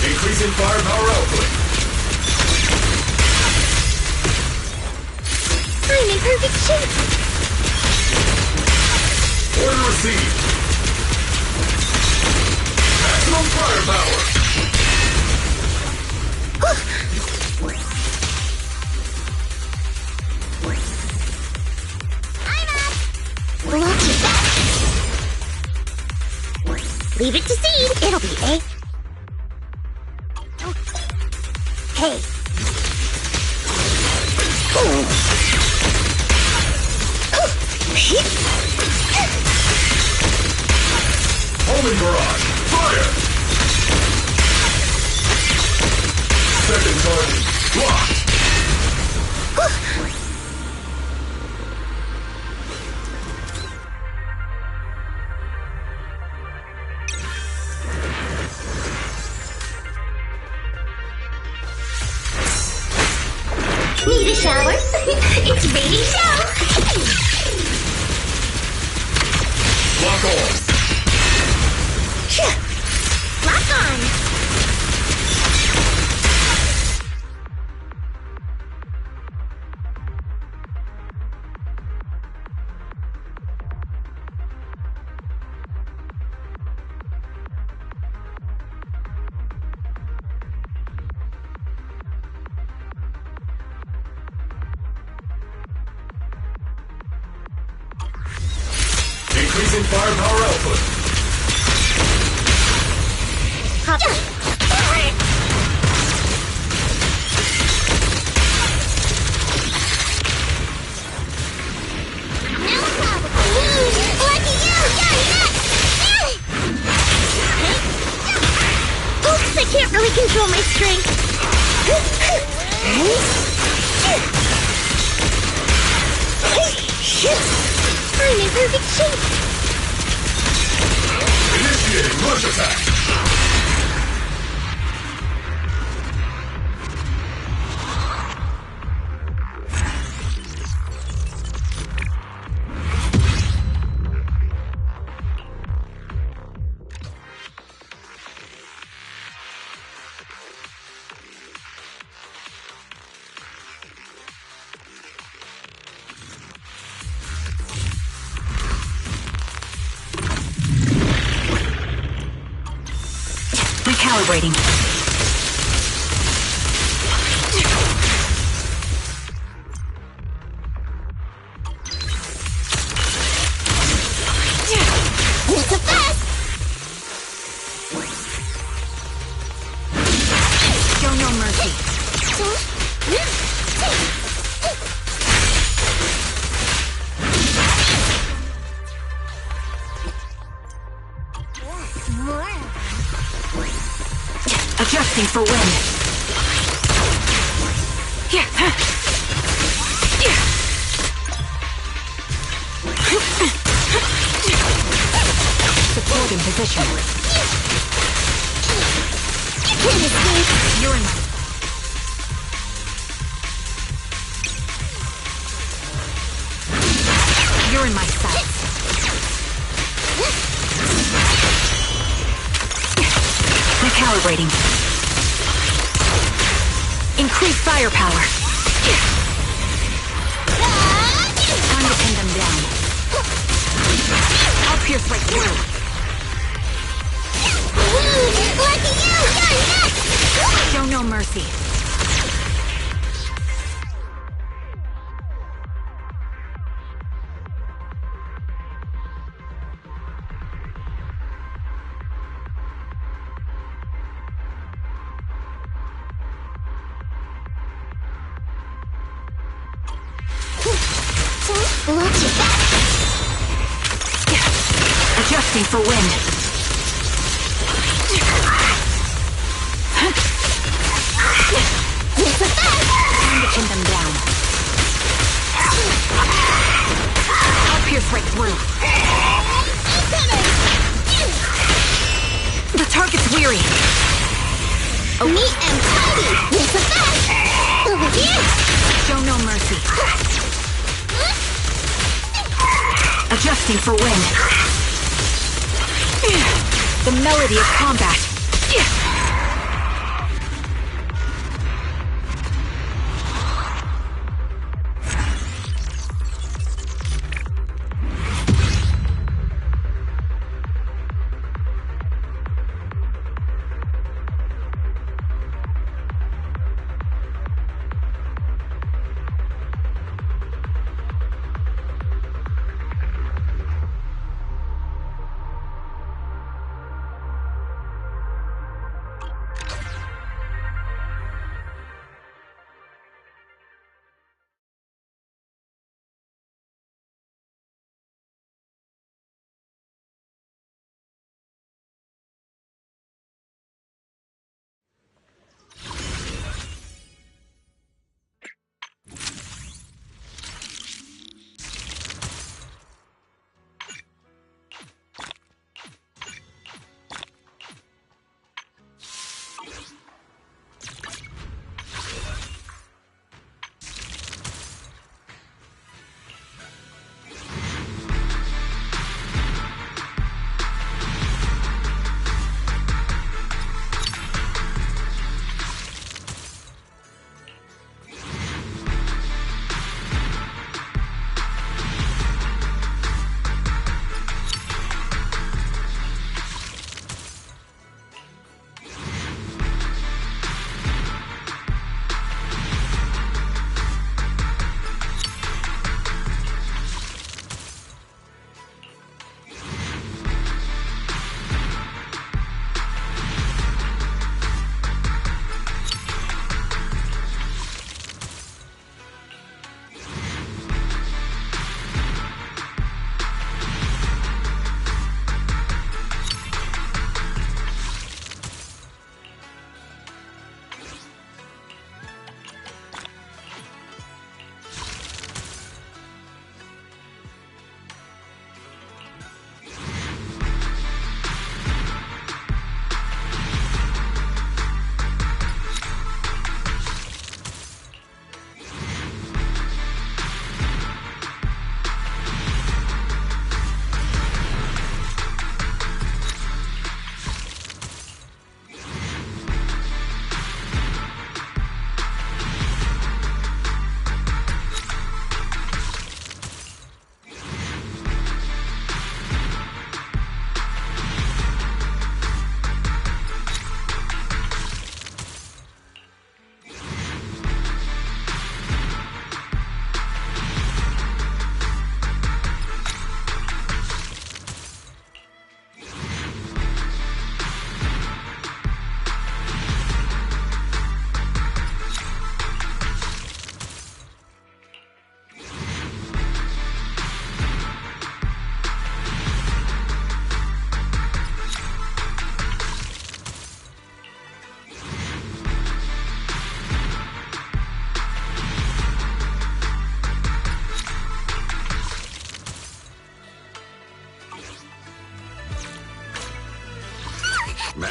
Increasing firepower output. I'm in perfect shape. Order received. Maximum firepower. I'm up. Lucky that. Leave it to Seed. It'll be A. Hey. Homing barrage. Fire. Second target. Blocked. Need a shower? It's raining shower! Lock on. Lock on! Increasing firepower output. Copy. No problem. Lucky you! You're nuts! Oops, I can't really control my strength. I'm in perfect shape. Initiating rush attack. Recalibrating. Not so fast! Show no mercy. Adjusting for wind. Support in position. You can't escape! You're in my... You're in my sights. Recalibrating. Increase firepower. Time to pin them down. I'll pierce right through. Lucky you! You're nuts! Show no mercy. Watch it back! Adjusting for wind. Not so fast! Time to pin them down. I'll pierce right through. The target's weary. Neat and tidy! Not so fast! Over here! Show no mercy. Adjusting for wind. The melody of combat.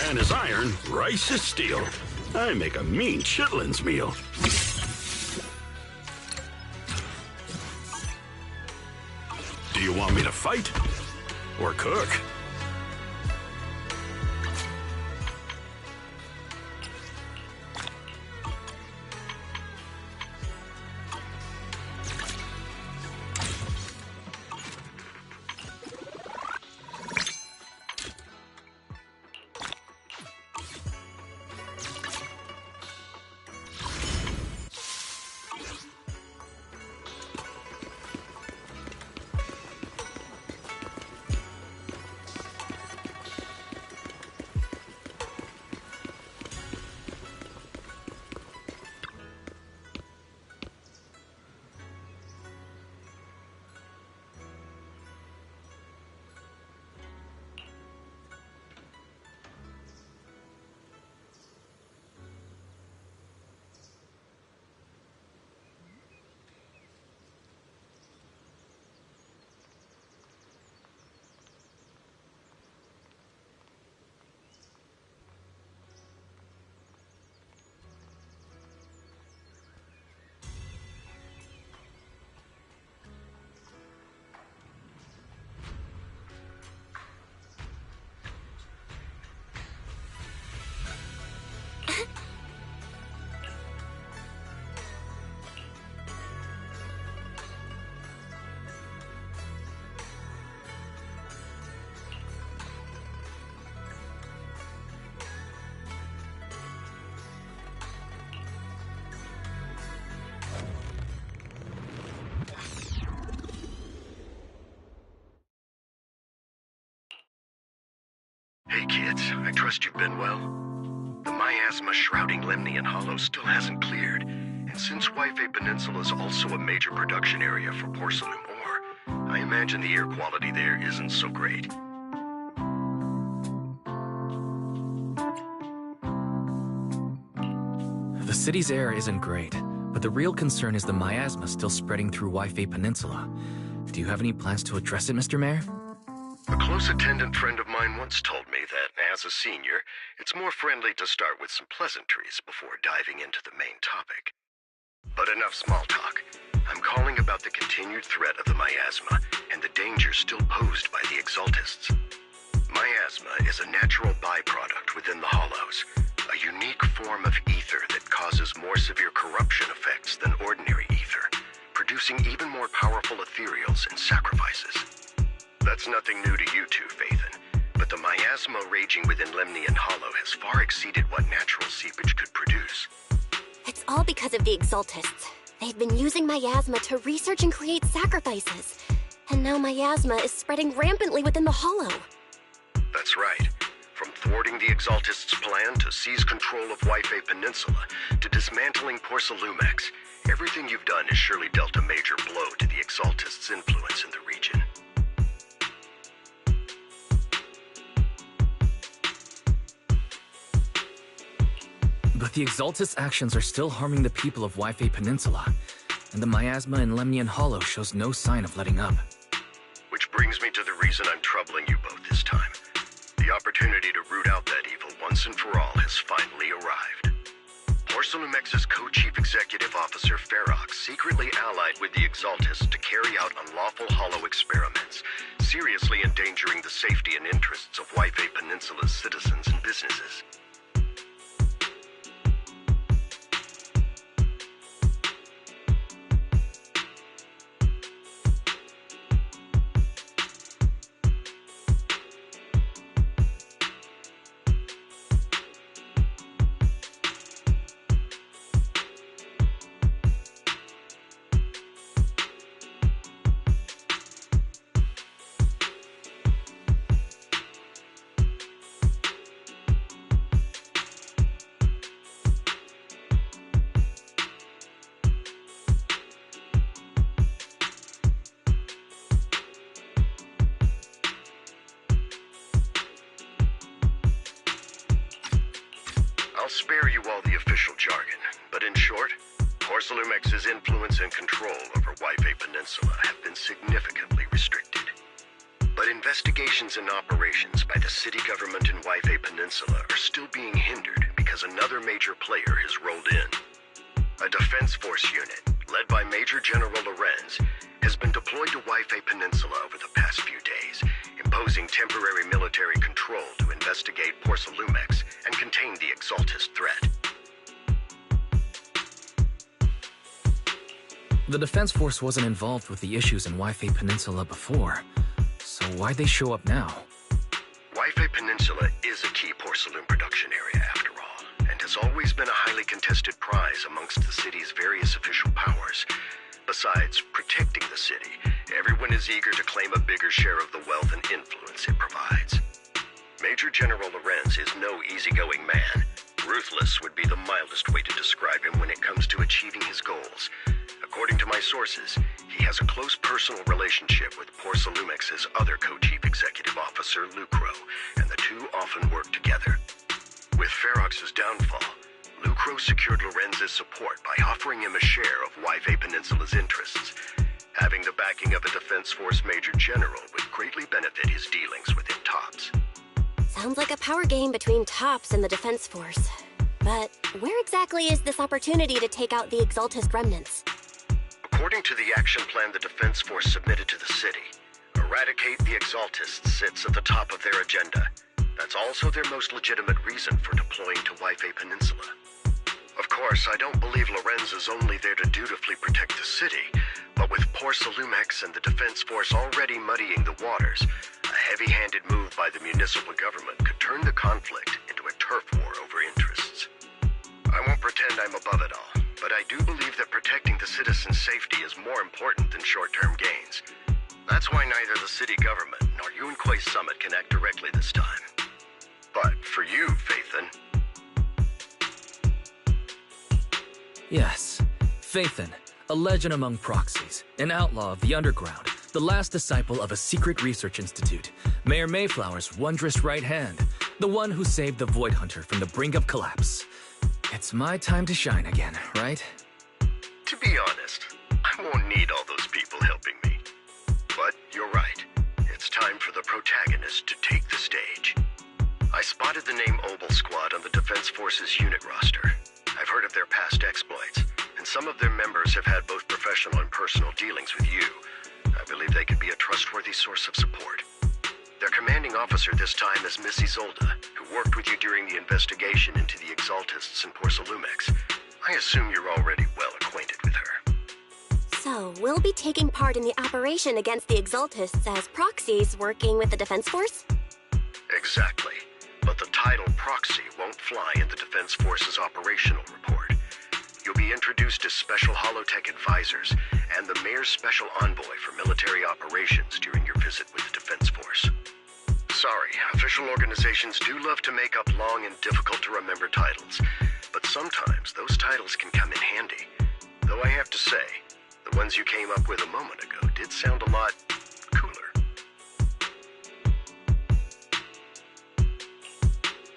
pan is iron, rice is steel. I make a mean chitlins meal. Do you want me to fight? Or cook? Hey kids, I trust you've been well. The miasma shrouding Lemnian Hollow still hasn't cleared, and since Wi-Fi Peninsula is also a major production area for porcelain ore, I imagine the air quality there isn't so great. The city's air isn't great, but the real concern is the miasma still spreading through Wi-Fi Peninsula. Do you have any plans to address it, Mr. Mayor? A close attendant friend of mine once told me that, as a senior, it's more friendly to start with some pleasantries before diving into the main topic. But enough small talk. I'm calling about the continued threat of the miasma and the danger still posed by the Exaltists. Miasma is a natural byproduct within the Hollows, a unique form of ether that causes more severe corruption effects than ordinary ether, producing even more powerful ethereals and sacrifices. That's nothing new to you two, Phaethon, but the miasma raging within Lemnian Hollow has far exceeded what natural seepage could produce. It's all because of the Exaltists. They've been using miasma to research and create sacrifices. And now miasma is spreading rampantly within the Hollow. That's right. From thwarting the Exaltists' plan to seize control of Wi-Fi Peninsula to dismantling Porcelumex, everything you've done has surely dealt a major blow to the Exaltists' influence in the region. But the Exaltist actions are still harming the people of Wi-Fi Peninsula, and the miasma in Lemnian Hollow shows no sign of letting up. Which brings me to the reason I'm troubling you both this time. The opportunity to root out that evil once and for all has finally arrived. Porcelumex's co-chief executive officer Ferox secretly allied with the Exaltists to carry out unlawful hollow experiments, seriously endangering the safety and interests of Wi-Fi Peninsula's citizens and businesses. I'll spare you all the official jargon, but in short, Porcelumex's influence and control over Wi-Fi Peninsula have been significantly restricted. But investigations and operations by the city government in Waifei Peninsula are still being hindered because another major player has rolled in. A defense force unit, led by Major General Lorenz, has been deployed to Waifei Peninsula over the past few days, imposing temporary military control to investigate Porcelumex and contain the Exaltist threat. The Defense Force wasn't involved with the issues in Waifei Peninsula before, so why'd they show up now? Waifei Peninsula is a key porcelain production area after all, and has always been a highly contested prize amongst the city's various official powers. Besides protecting the city, everyone is eager to claim a bigger share of the wealth and influence it provides. Major General Lorenz is no easygoing man. Ruthless would be the mildest way to describe him when it comes to achieving his goals. According to my sources, he has a close personal relationship with Porcelumex's other co-chief executive officer, Lucro, and the two often work together. With Ferox's downfall, Lucro secured Lorenz's support by offering him a share of Waifei Peninsula's interests. Having the backing of a Defense Force Major General would greatly benefit his dealings within TOPS. Sounds like a power game between TOPS and the Defense Force. But where exactly is this opportunity to take out the Exaltist remnants? According to the action plan the Defense Force submitted to the city, eradicate the Exaltists sits at the top of their agenda. That's also their most legitimate reason for deploying to Waifei Peninsula. Of course, I don't believe Lorenz is only there to dutifully protect the city, but with Porcelumex and the Defense Force already muddying the waters, a heavy-handed move by the municipal government could turn the conflict into a turf war over interests. I won't pretend I'm above it all, but I do believe that protecting the citizens' safety is more important than short-term gains. That's why neither the city government nor Yunque's summit can act directly this time. But for you, Phaethon... Yes, Phaethon, a legend among proxies, an outlaw of the underground, the last disciple of a secret research institute, Mayor Mayflower's wondrous right hand, the one who saved the Void Hunter from the brink of collapse. It's my time to shine again, right? To be honest, I won't need all those people helping me. But you're right. It's time for the protagonist to take the stage. I spotted the name Obel Squad on the Defense Force's unit roster. I've heard of their past exploits, and some of their members have had both professional and personal dealings with you. I believe they could be a trustworthy source of support. Their commanding officer this time is Miss Isolda, who worked with you during the investigation into the Exaltists in Porcelumex. I assume you're already well acquainted with her. So, we'll be taking part in the operation against the Exaltists as proxies working with the Defense Force? Exactly. But the title proxy won't fly in the Defense Force's operational report. You'll be introduced as Special Holotech Advisors and the Mayor's Special Envoy for Military Operations during your visit with the Defense Force. Sorry, official organizations do love to make up long and difficult-to-remember titles, but sometimes those titles can come in handy. Though I have to say, the ones you came up with a moment ago did sound a lot cooler.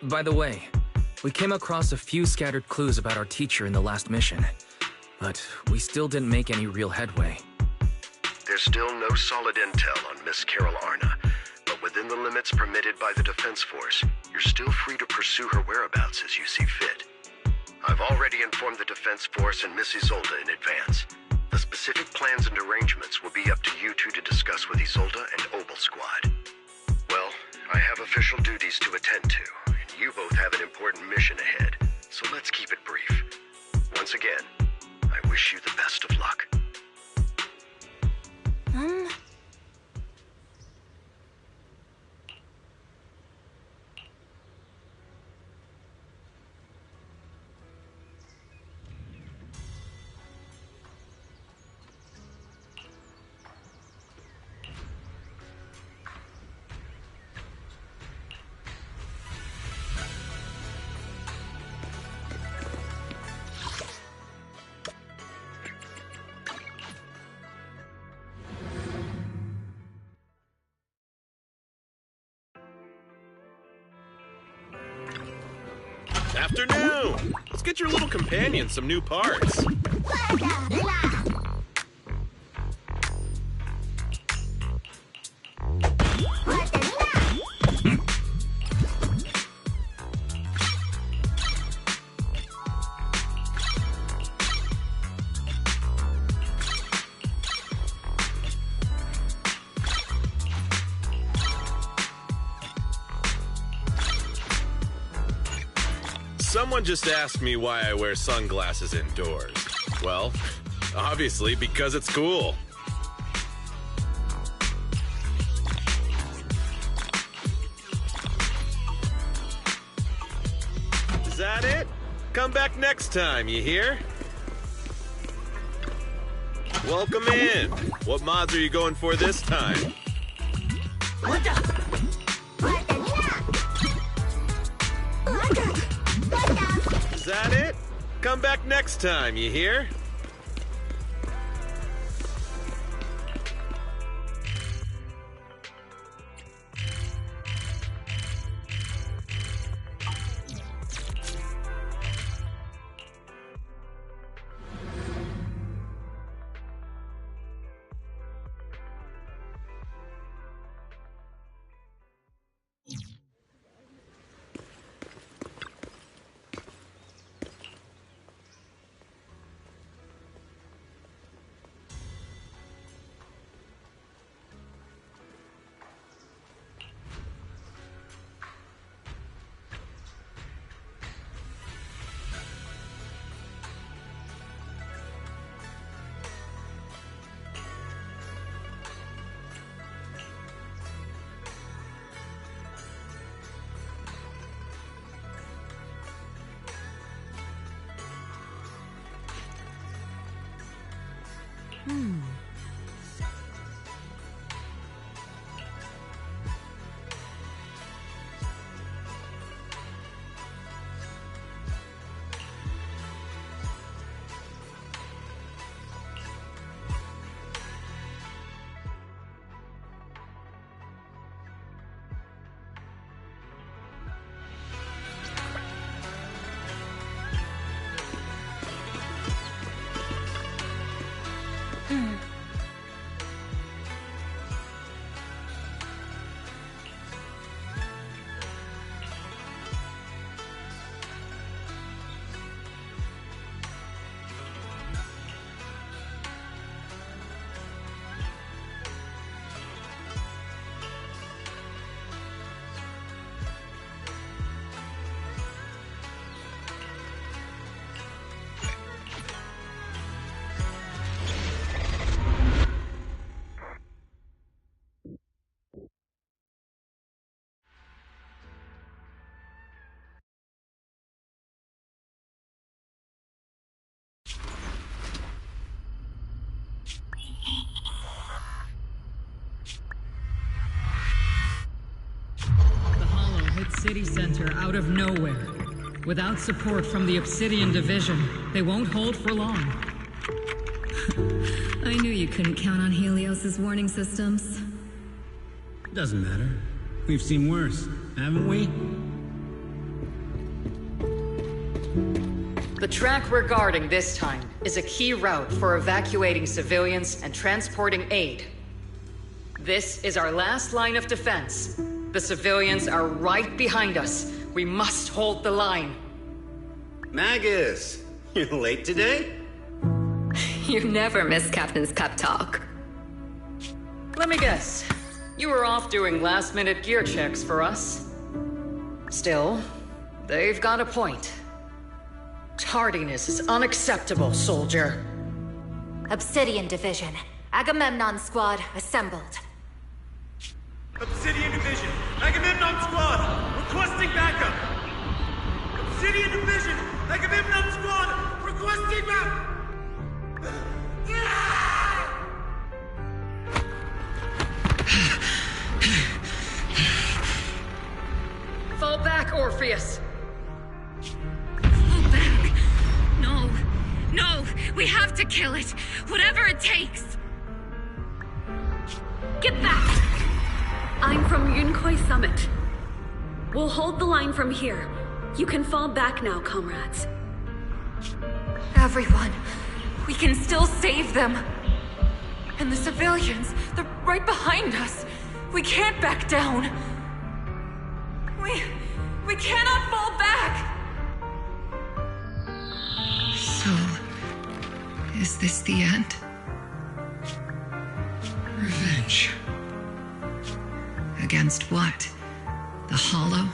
By the way, we came across a few scattered clues about our teacher in the last mission, but we still didn't make any real headway. There's still no solid intel on Miss Carol Arna, but within the limits permitted by the Defense Force, you're still free to pursue her whereabouts as you see fit. I've already informed the Defense Force and Miss Isolda in advance. The specific plans and arrangements will be up to you two to discuss with Isolda and Obel Squad. Well, I have official duties to attend to, and you both have an important mission ahead, so let's keep it brief. Once again, I wish you the best of luck. Afternoon! Let's get your little companion some new parts. Someone just asked me why I wear sunglasses indoors. Well, obviously because it's cool. Is that it? Come back next time, you hear? Welcome in. What mods are you going for this time? Is that it? Come back next time, you hear? City center out of nowhere. Without support from the Obsidian Division, they won't hold for long. I knew you couldn't count on Helios's warning systems. Doesn't matter. We've seen worse, haven't we? The track we're guarding this time is a key route for evacuating civilians and transporting aid. This is our last line of defense. The civilians are right behind us. We must hold the line. Magus, you're late today? You never miss Captain's pep talk. Let me guess. You were off doing last-minute gear checks for us. Still, they've got a point. Tardiness is unacceptable, soldier. Obsidian Division. Agamemnon Squad assembled. Obsidian Division, Agamemnon Squad, requesting backup. Obsidian Division, Agamemnon Squad, requesting backup. Fall back, Orpheus. Fall back. No. No. We have to kill it. Whatever it takes. Get back. I'm from Yunkoi Summit. We'll hold the line from here. You can fall back now, comrades. Everyone. We can still save them. And the civilians, they're right behind us. We can't back down. We cannot fall back! So, is this the end? Revenge. Against what? The Hollow?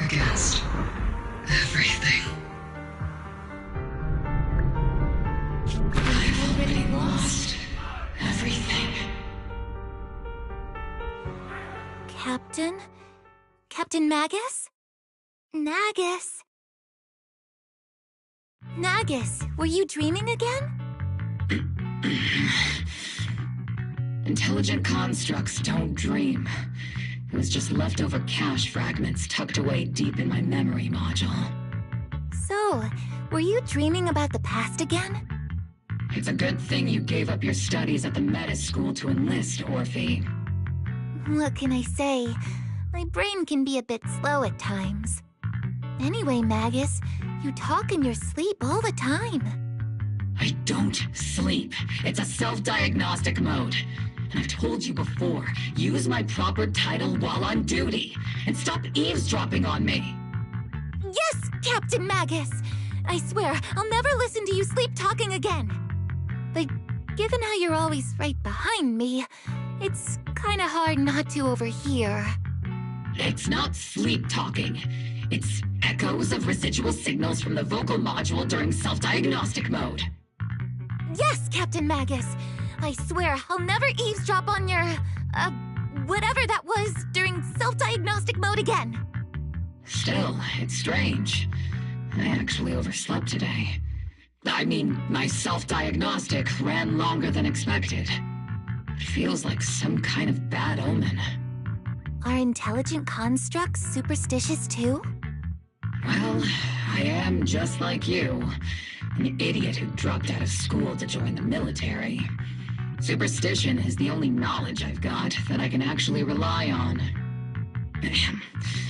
Against Everything. I've already lost everything. Captain? Captain Magus? Nagus? Nagus, were you dreaming again? Intelligent constructs don't dream. It was just leftover cache fragments tucked away deep in my memory module. So, were you dreaming about the past again? It's a good thing you gave up your studies at the meta school to enlist, Orphe. What can I say? My brain can be a bit slow at times. Anyway, Magus, you talk in your sleep all the time. I don't sleep. It's a self-diagnostic mode. And I've told you before, use my proper title while on duty, and stop eavesdropping on me. Yes, Captain Magus! I swear, I'll never listen to you sleep-talking again. But given how you're always right behind me, it's kinda hard not to overhear. It's not sleep-talking. It's echoes of residual signals from the vocal module during self-diagnostic mode. Yes, Captain Magus! I swear, I'll never eavesdrop on your, whatever that was during self-diagnostic mode again. Still, it's strange. I actually overslept today. I mean, my self-diagnostic ran longer than expected. It feels like some kind of bad omen. Are intelligent constructs superstitious too? Well, I am just like you. An idiot who dropped out of school to join the military. Superstition is the only knowledge I've got that I can actually rely on.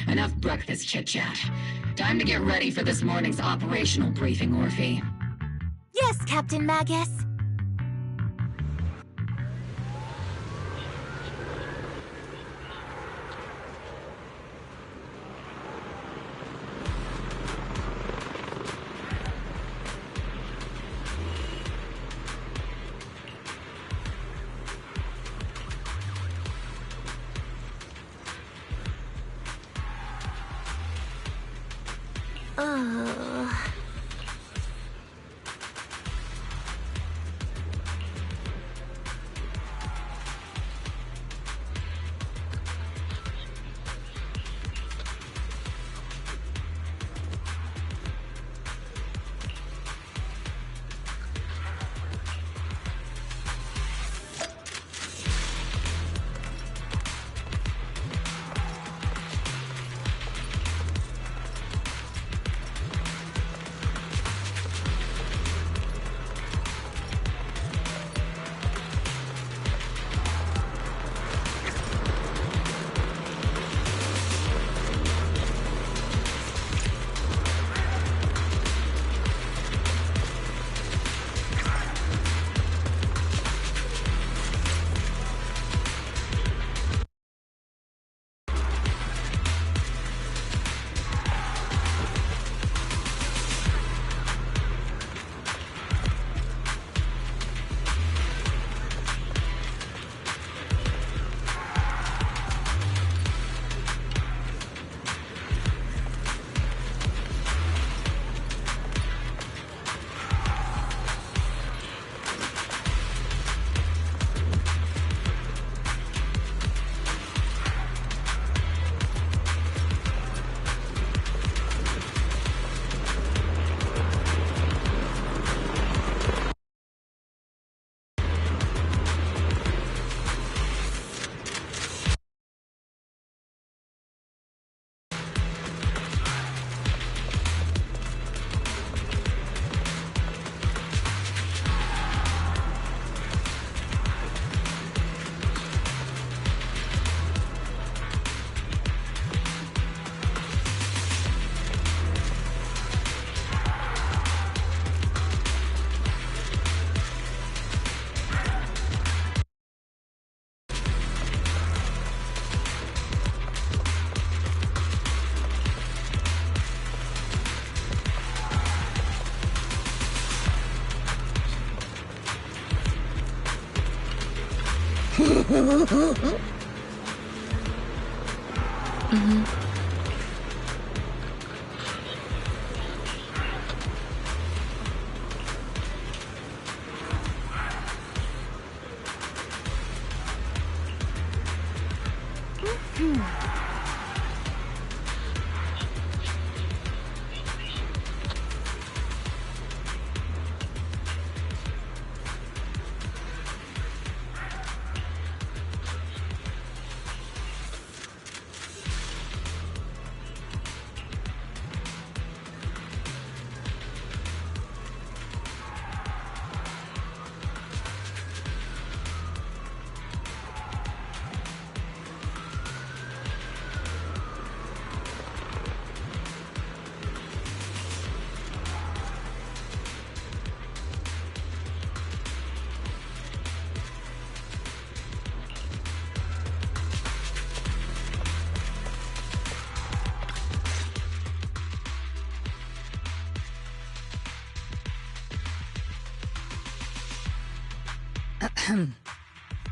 Enough breakfast chit-chat. Time to get ready for this morning's operational briefing, Orphe. Yes, Captain Magus.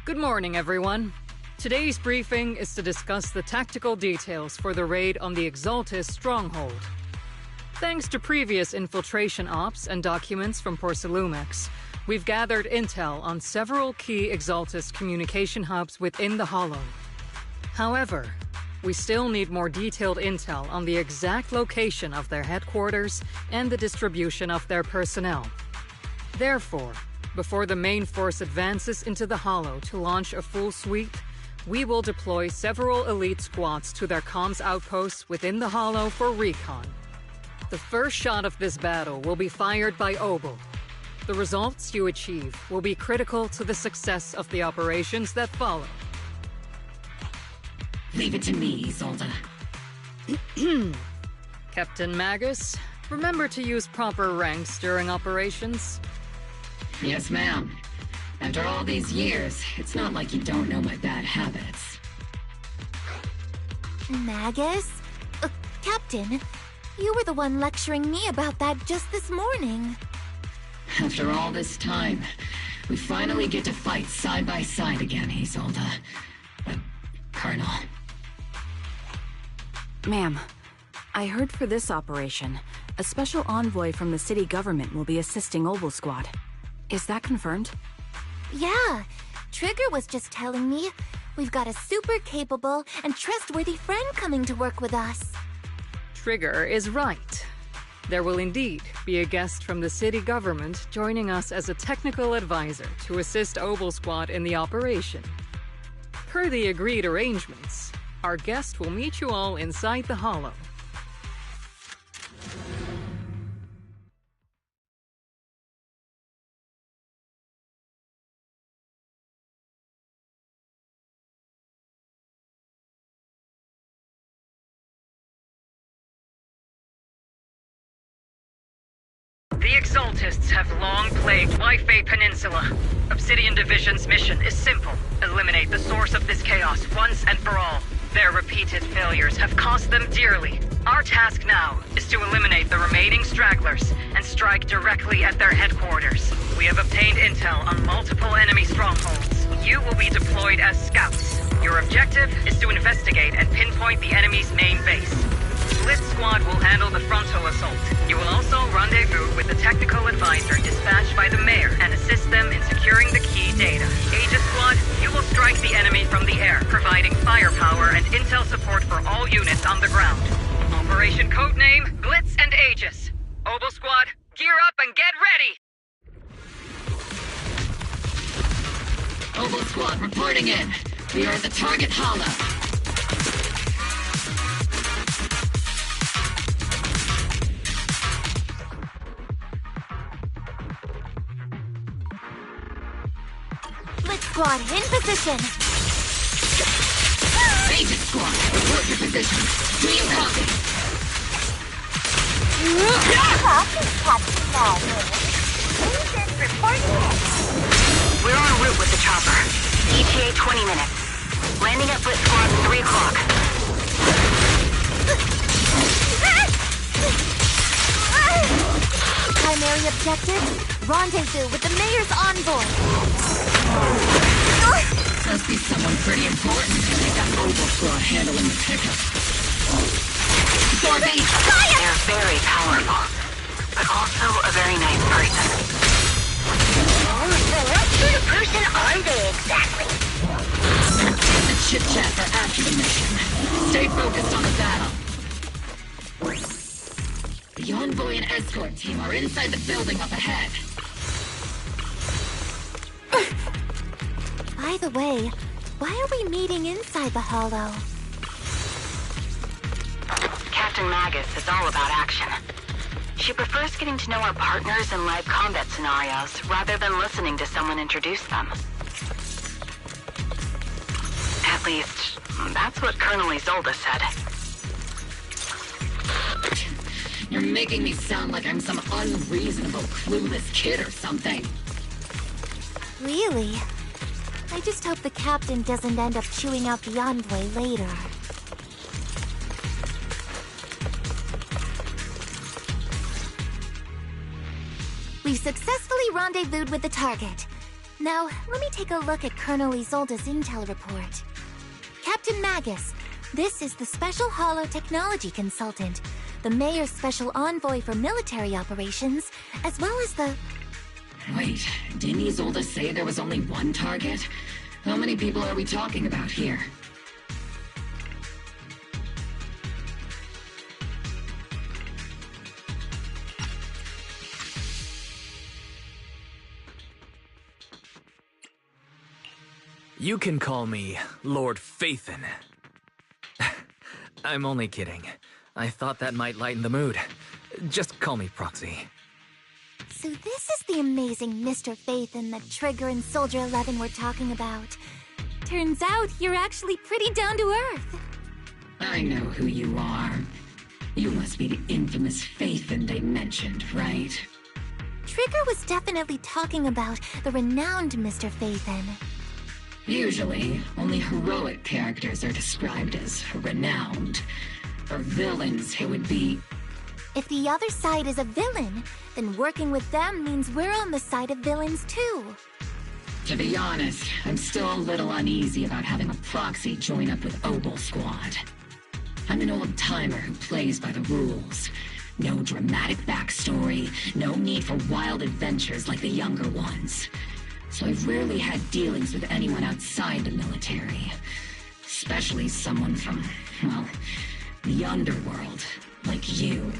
Good morning, everyone. Today's briefing is to discuss the tactical details for the raid on the Exaltis stronghold. Thanks to previous infiltration ops and documents from Porcelumex, we've gathered intel on several key Exaltis communication hubs within the Hollow. However, we still need more detailed intel on the exact location of their headquarters and the distribution of their personnel. Therefore, before the main force advances into the Hollow to launch a full sweep, we will deploy several elite squads to their comms outposts within the Hollow for recon. The first shot of this battle will be fired by Obel. The results you achieve will be critical to the success of the operations that follow. Leave it to me, Isolde. Captain Magus, remember to use proper ranks during operations. Yes, ma'am. After all these years, it's not like you don't know my bad habits. Magus? Captain, you were the one lecturing me about that just this morning. After all this time, we finally get to fight side by side again, Isolde. Colonel. Ma'am, I heard for this operation, a special envoy from the city government will be assisting Obel Squad. Is that confirmed? Yeah, Trigger was just telling me we've got a super capable and trustworthy friend coming to work with us. Trigger is right. There will indeed be a guest from the city government joining us as a technical advisor to assist Obel Squad in the operation. Per the agreed arrangements, our guest will meet you all inside the Hollow. The Exaltists have long plagued Waifei Peninsula. Obsidian Division's mission is simple. Eliminate the source of this chaos once and for all. Their repeated failures have cost them dearly. Our task now is to eliminate the remaining stragglers and strike directly at their headquarters. We have obtained intel on multiple enemy strongholds. You will be deployed as scouts. Your objective is to investigate and pinpoint the enemy's main base. Blitz Squad will handle the frontal assault. You will also rendezvous with the technical advisor dispatched by the mayor and assist them in securing the key data. Aegis Squad, you will strike the enemy from the air, providing firepower and intel support for all units on the ground. Operation codename Blitz and Aegis. Obel Squad, gear up and get ready! Obel Squad reporting in. We are at the target hollow. Blitz Squad, in position! Aegis Squad, report your position. Do you copy? Copy, Captain Magus. Aegis reporting in. We're en route with the chopper. ETA 20 minutes. Landing at Blitz Squad 3 o'clock. Primary objective, rendezvous with the mayor's envoy. Must be someone pretty important to make that Obel Squad handling the pickup. Dorby! They're very powerful, but also a very nice person. Oh, so what sort of person are they exactly? The chit-chat for after the mission. Stay focused on the battle. The envoy and escort team are inside the building up ahead. By the way, why are we meeting inside the Hollow? Captain Magus is all about action. She prefers getting to know our partners in live combat scenarios rather than listening to someone introduce them. At least, that's what Colonel Isolde said. You're making me sound like I'm some unreasonable, clueless kid or something. Really? I just hope the captain doesn't end up chewing out the envoy later. We've successfully rendezvoused with the target. Now, let me take a look at Colonel Isolde's intel report. Captain Magus, this is the Special Hollow Technology Consultant, the Mayor's Special Envoy for Military Operations, as well as the... Wait, didn't Isolde say there was only one target? How many people are we talking about here? You can call me Lord Phaethon. I'm only kidding. I thought that might lighten the mood. Just call me Proxy. So this is the amazing Mr. Phaethon that Trigger and Soldier 11 were talking about. Turns out you're actually pretty down to earth. I know who you are. You must be the infamous Phaethon they mentioned, right? Trigger was definitely talking about the renowned Mr. Phaethon. Usually, only heroic characters are described as renowned. Or villains who would be... If the other side is a villain, then working with them means we're on the side of villains too. To be honest, I'm still a little uneasy about having a proxy join up with Obel Squad. I'm an old-timer who plays by the rules. No dramatic backstory, no need for wild adventures like the younger ones. So I've rarely had dealings with anyone outside the military. Especially someone from, well, the underworld, like you.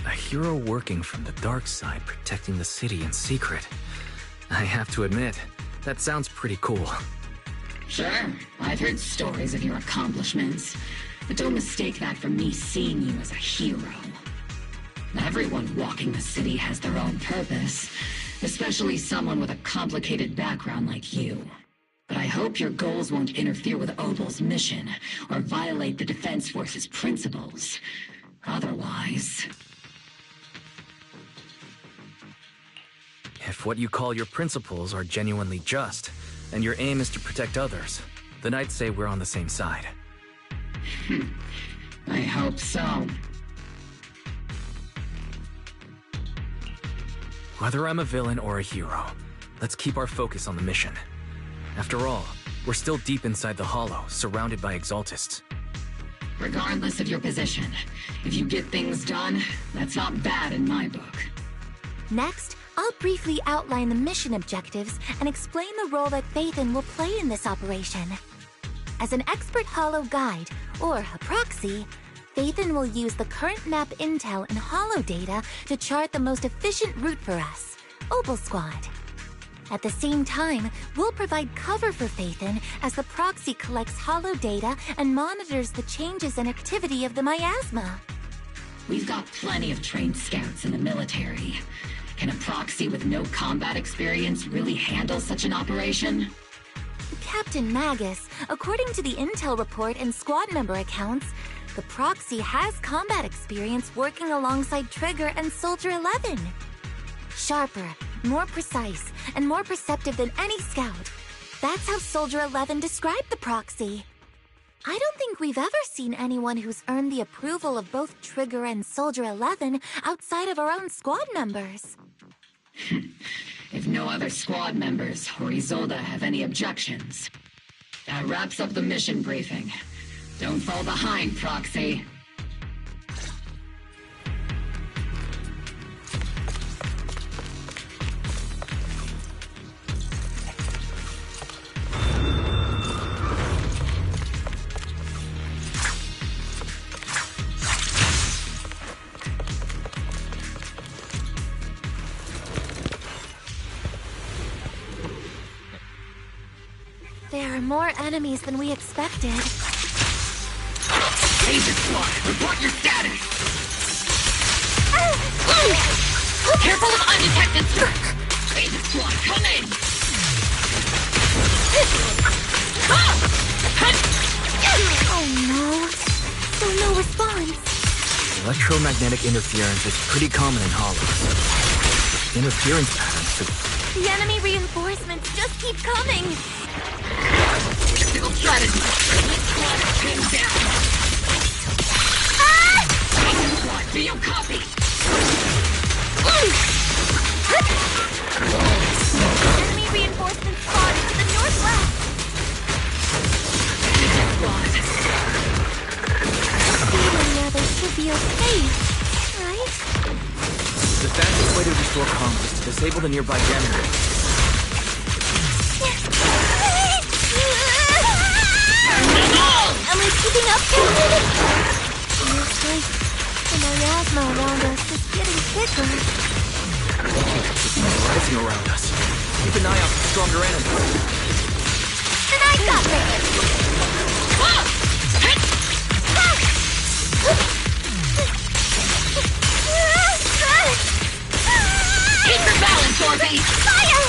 A hero working from the dark side, protecting the city in secret. I have to admit, that sounds pretty cool. Sure, I've heard stories of your accomplishments, but don't mistake that for me seeing you as a hero. Everyone walking the city has their own purpose, especially someone with a complicated background like you. But I hope your goals won't interfere with Obel's mission, or violate the Defense Force's principles. Otherwise... If what you call your principles are genuinely just, and your aim is to protect others, then I'd say we're on the same side. I hope so. Whether I'm a villain or a hero, let's keep our focus on the mission. After all, we're still deep inside the Hollow, surrounded by Exaltists. Regardless of your position, if you get things done, that's not bad in my book. Next, I'll briefly outline the mission objectives and explain the role that Phaethon will play in this operation. As an expert Hollow guide, or a proxy, Phaethon will use the current map intel and Hollow data to chart the most efficient route for us, Obel Squad. At the same time, we'll provide cover for Phaethon as the proxy collects Hollow data and monitors the changes and activity of the miasma. We've got plenty of trained scouts in the military. Can a proxy with no combat experience really handle such an operation? Captain Magus, according to the intel report and squad member accounts, the proxy has combat experience working alongside Trigger and Soldier 11. Sharper, more precise, and more perceptive than any scout. That's how Soldier 11 described the proxy. I don't think we've ever seen anyone who's earned the approval of both Trigger and Soldier 11 outside of our own squad members. If no other squad members or Isolde have any objections. That wraps up the mission briefing. Don't fall behind, Proxy. There are more enemies than we expected. ZzZ Squad, report your status! Careful of undetected threats! ZzZ Squad, come in! Oh no. Still no response. Electromagnetic interference is pretty common in hollows. Interference patterns could... The enemy reinforcements just keep coming. Tactical strategy. ZzZ Squad is pinned down. ZzZ Squad, do you copy? Enemy reinforcements spotted to the northwest. ZzZ Squad. Feeling now they should be okay, right? The fastest way to restore comms is to disable the nearby generator. Am I keeping up, Captain? Looks like the miasma around us is getting thicker. It's rising around us. Keep an eye out for stronger enemies. And I got this! Keep your balance, Orby! Fire!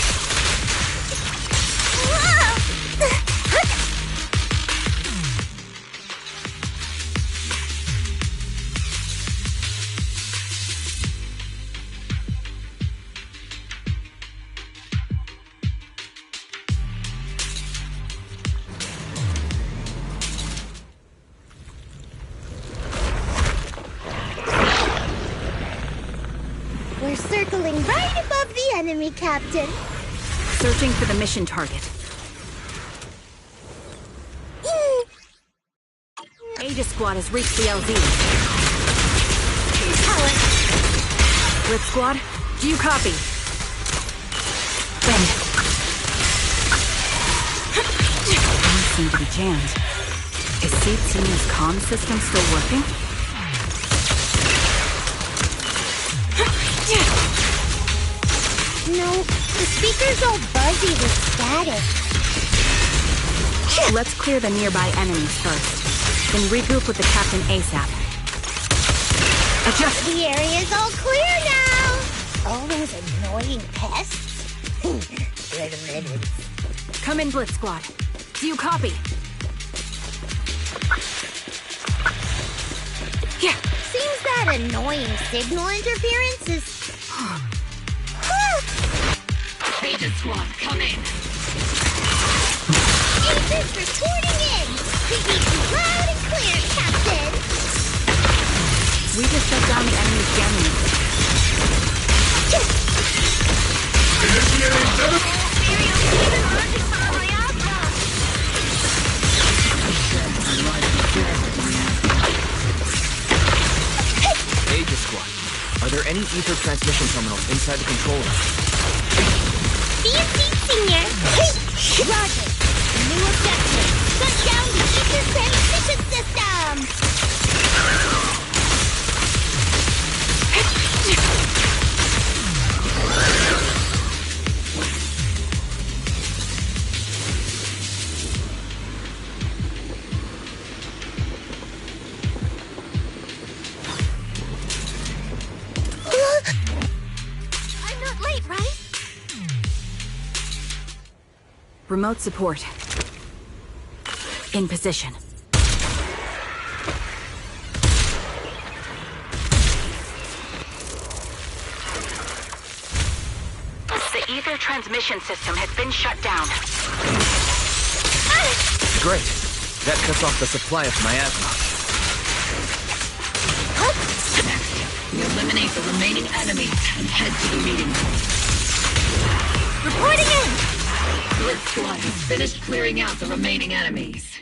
We're circling right above the enemy, Captain. Searching for the mission target. ZzZ Squad has reached the LZ. Blitz Squad, do you copy? Bend. Things seem to be jammed. Is ZzZ's comm system still working? No, the speaker's all buzzy with static. Let's clear the nearby enemies first, then regroup with the captain ASAP. Adjust. The area's all clear now. All those annoying pests. Good riddance. Come in, Blitz Squad. Do you copy? Yeah. Seems that annoying signal interference is... ZzZ Squad, come in! Agents reporting in! We need you loud and clear, Captain! We just shut down the enemy's jamming. ZzZ Squad, are there any ether transmission terminals inside the control room? fznd Senior! Roger! New objective! Shut down the ether transmission system! I'm not late, right? Remote support. In position. The ether transmission system has been shut down. Great. That cuts off the supply of miasma. We eliminate the remaining enemies and head to the meeting. Reporting in! Blitz Squad has finished clearing out the remaining enemies.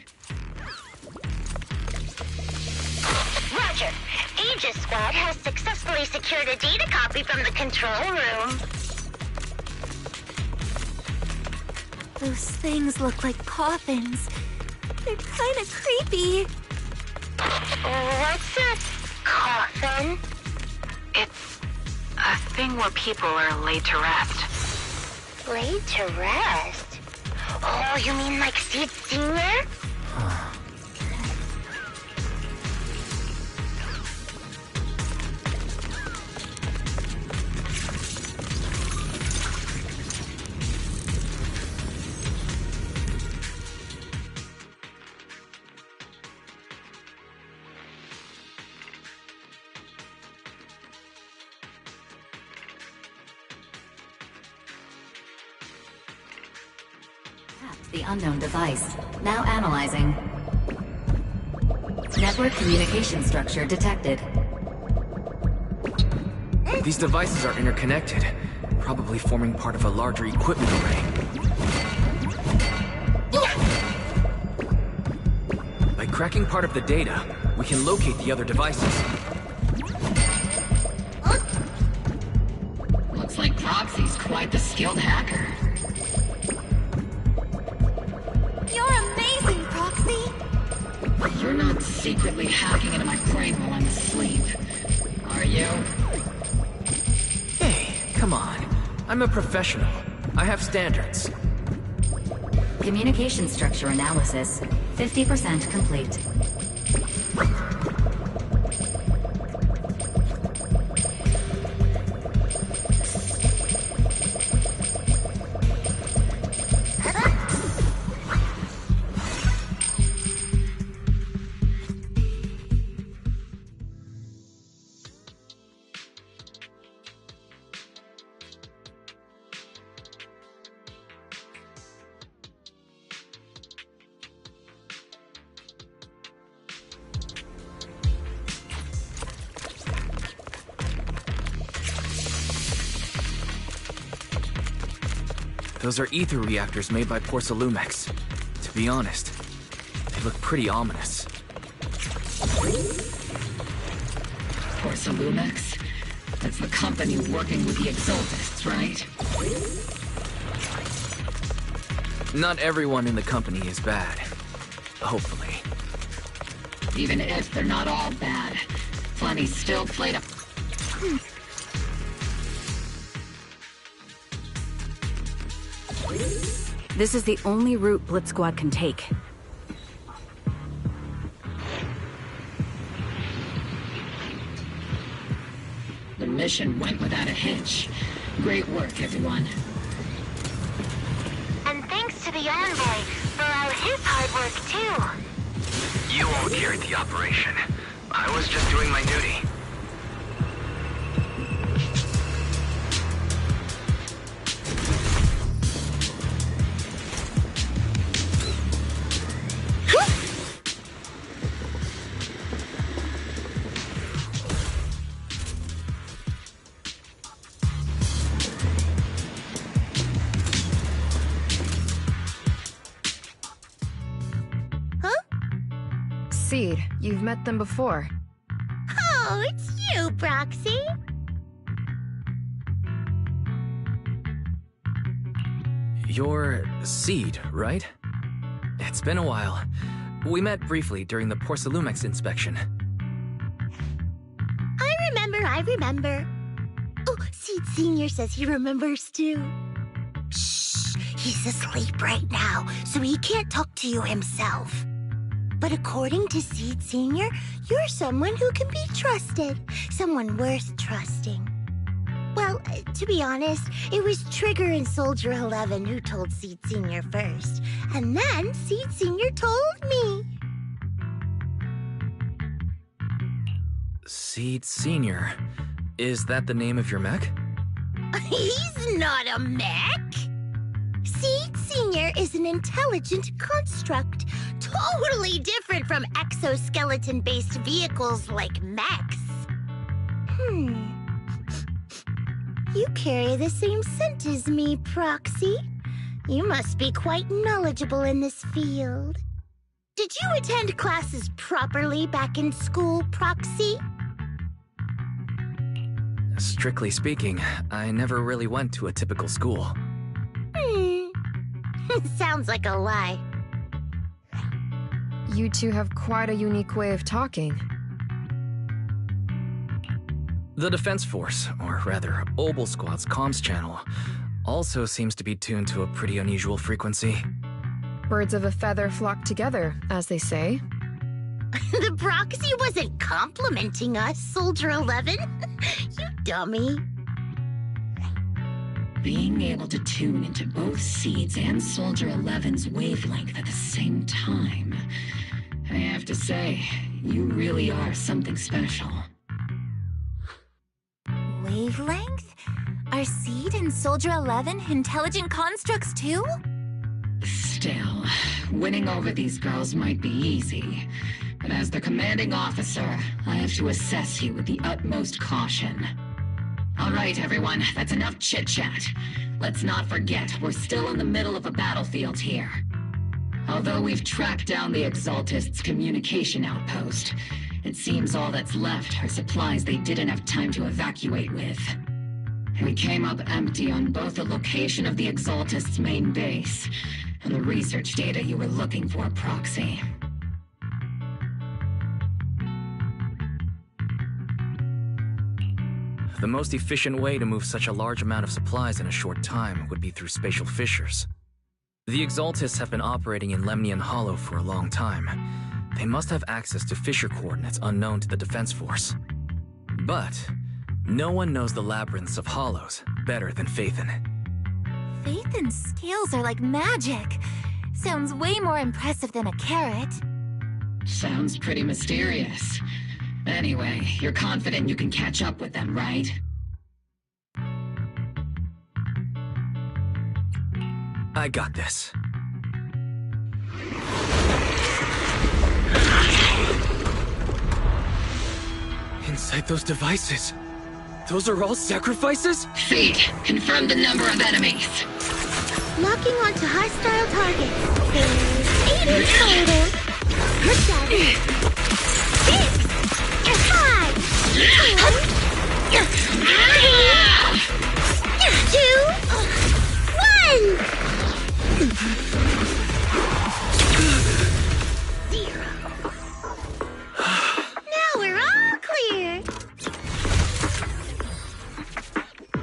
Roger. Aegis Squad has successfully secured a data copy from the control room. Those things look like coffins. They're kind of creepy. What's a coffin? It's a thing where people are laid to rest. Laid to rest? Oh, you mean like Sid Sr.? The unknown device. Now analyzing. Network communication structure detected. These devices are interconnected, probably forming part of a larger equipment array. By cracking part of the data, we can locate the other devices. Looks like Proxy's quite the skilled hacker. You're amazing, Proxy! You're not secretly hacking into my brain while I'm asleep, are you? Hey, come on. I'm a professional. I have standards. Communication structure analysis. 50% complete. Those are ether reactors made by Porcelumex. To be honest, they look pretty ominous. Porcelumex? That's the company working with the Exaltists, right? Not everyone in the company is bad. Hopefully. Even if they're not all bad, plenty still played a... This is the only route Blitz Squad can take. The mission went without a hitch. Great work, everyone. And thanks to the Envoy for all his hard work, too. You all carried the operation. I was just doing my duty. Seed, you've met them before. Oh, it's you, Proxy. You're Seed, right? It's been a while. We met briefly during the Porcelumex inspection. I remember. Oh, Seed Sr. says he remembers too. Shh, he's asleep right now, so he can't talk to you himself. But according to Seed Sr., you're someone who can be trusted. Someone worth trusting. Well, to be honest, it was Trigger and Soldier 11 who told Seed Sr. first. And then Seed Sr. told me. Seed Sr. Is that the name of your mech? He's not a mech. Seed Sr. is an intelligent construct, totally different from exoskeleton-based vehicles like mechs. You carry the same scent as me, Proxy. You must be quite knowledgeable in this field. Did you attend classes properly back in school, Proxy? Strictly speaking, I never really went to a typical school. Sounds like a lie. You two have quite a unique way of talking. The Defense Force, or rather, Obel Squad's comms channel, also seems to be tuned to a pretty unusual frequency. Birds of a feather flock together, as they say. The proxy wasn't complimenting us, Soldier 11. You dummy. Being able to tune into both Seeds and Soldier 11's wavelength at the same time. I have to say, you really are something special. Wavelength? Are Seed and Soldier 11 intelligent constructs too? Still, winning over these girls might be easy. But as their commanding officer, I have to assess you with the utmost caution. All right, everyone, that's enough chit-chat. Let's not forget, we're still in the middle of a battlefield here. Although we've tracked down the Exaltists' communication outpost, it seems all that's left are supplies they didn't have time to evacuate with. We came up empty on both the location of the Exaltists' main base and the research data you were looking for, Proxy. The most efficient way to move such a large amount of supplies in a short time would be through spatial fissures. The Exaltists have been operating in Lemnian Hollow for a long time. They must have access to fissure coordinates unknown to the Defense Force. But no one knows the labyrinths of hollows better than Phaethon. Phaethon's scales are like magic. Sounds way more impressive than a carrot. Sounds pretty mysterious. Anyway, you're confident you can catch up with them, right? I got this. Inside those devices, those are all sacrifices? Seed, confirm the number of enemies. Locking onto hostile targets. There's 8 in total. 7, 6, 5, 2, 1. 0. Now we're all clear.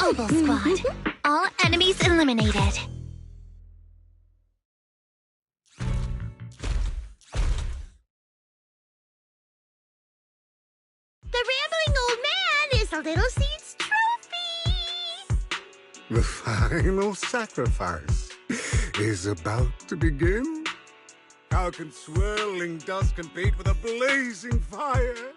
Oboe Squad. All enemies eliminated. The rambling old man is a little Seed's trophy. The final sacrifice is about to begin. How can swirling dust compete with a blazing fire?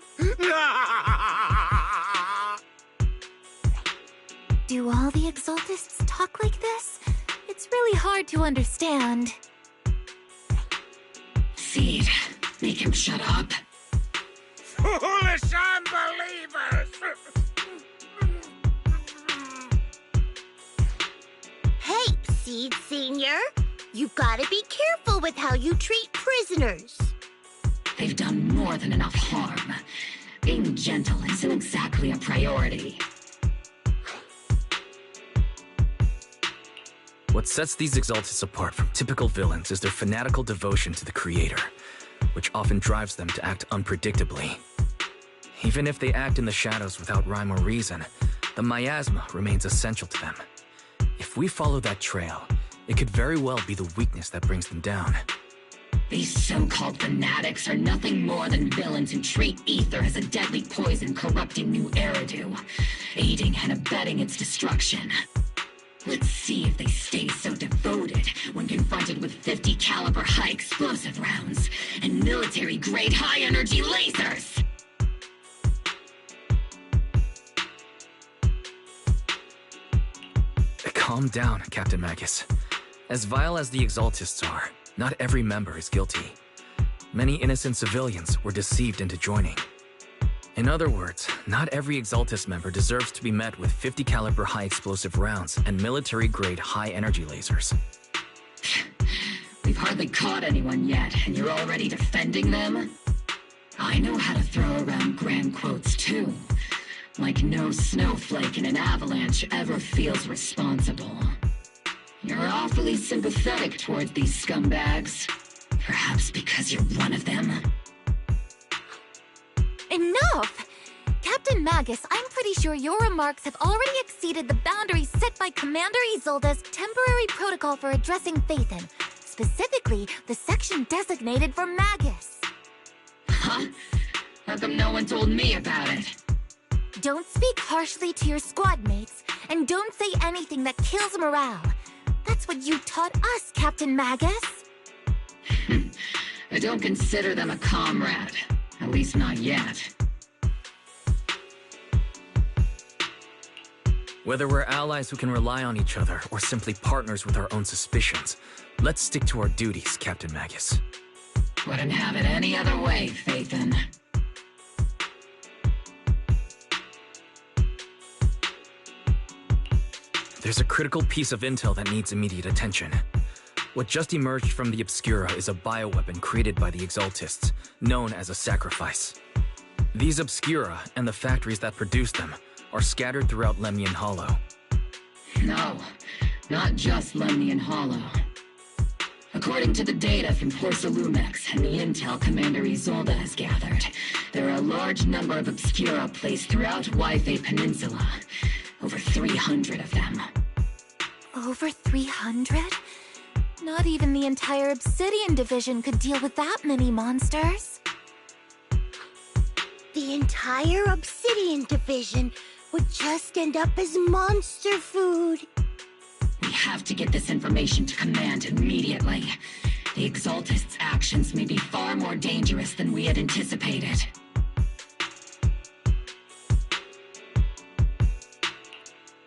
Do all the Exaltists talk like this? It's really hard to understand. Seed, make him shut up. Foolish unbelievers! Hey, Seed Senior. You gotta be careful with how you treat prisoners. They've done more than enough harm. Being gentle isn't exactly a priority. What sets these Exaltists apart from typical villains is their fanatical devotion to the Creator, which often drives them to act unpredictably. Even if they act in the shadows without rhyme or reason, the miasma remains essential to them. If we follow that trail, it could very well be the weakness that brings them down. These so-called fanatics are nothing more than villains who treat ether as a deadly poison corrupting new Eridu, aiding and abetting its destruction. Let's see if they stay so devoted when confronted with 50 caliber high explosive rounds and military-grade high-energy lasers! Calm down, Captain Magus. As vile as the Exaltists are, not every member is guilty. Many innocent civilians were deceived into joining. In other words, not every Exaltist member deserves to be met with 50 caliber high explosive rounds and military-grade high-energy lasers. We've hardly caught anyone yet, and you're already defending them? I know how to throw around grand quotes too. Like no snowflake in an avalanche ever feels responsible. You're awfully sympathetic towards these scumbags. Perhaps because you're one of them? Enough! Captain Magus, I'm pretty sure your remarks have already exceeded the boundaries set by Commander Isolde's temporary protocol for addressing Phaethon. specifically the section designated for Magus. Huh? How come no one told me about it? Don't speak harshly to your squad mates, and don't say anything that kills morale. That's what you taught us, Captain Magus. I don't consider them a comrade. At least not yet. Whether we're allies who can rely on each other or simply partners with our own suspicions, let's stick to our duties, Captain Magus. Wouldn't have it any other way, Phaethon. There's a critical piece of intel that needs immediate attention. What just emerged from the Obscura is a bioweapon created by the Exaltists, known as a sacrifice. These Obscura, and the factories that produce them, are scattered throughout Lemnian Hollow. No, not just Lemnian Hollow. According to the data from Porcelumex and the intel Commander Isolde has gathered, there are a large number of Obscura placed throughout Yfei Peninsula. Over 300 of them. Over 300? Not even the entire Obsidian Division could deal with that many monsters. The entire Obsidian Division would just end up as monster food. We have to get this information to Command immediately. The Exaltists' actions may be far more dangerous than we had anticipated.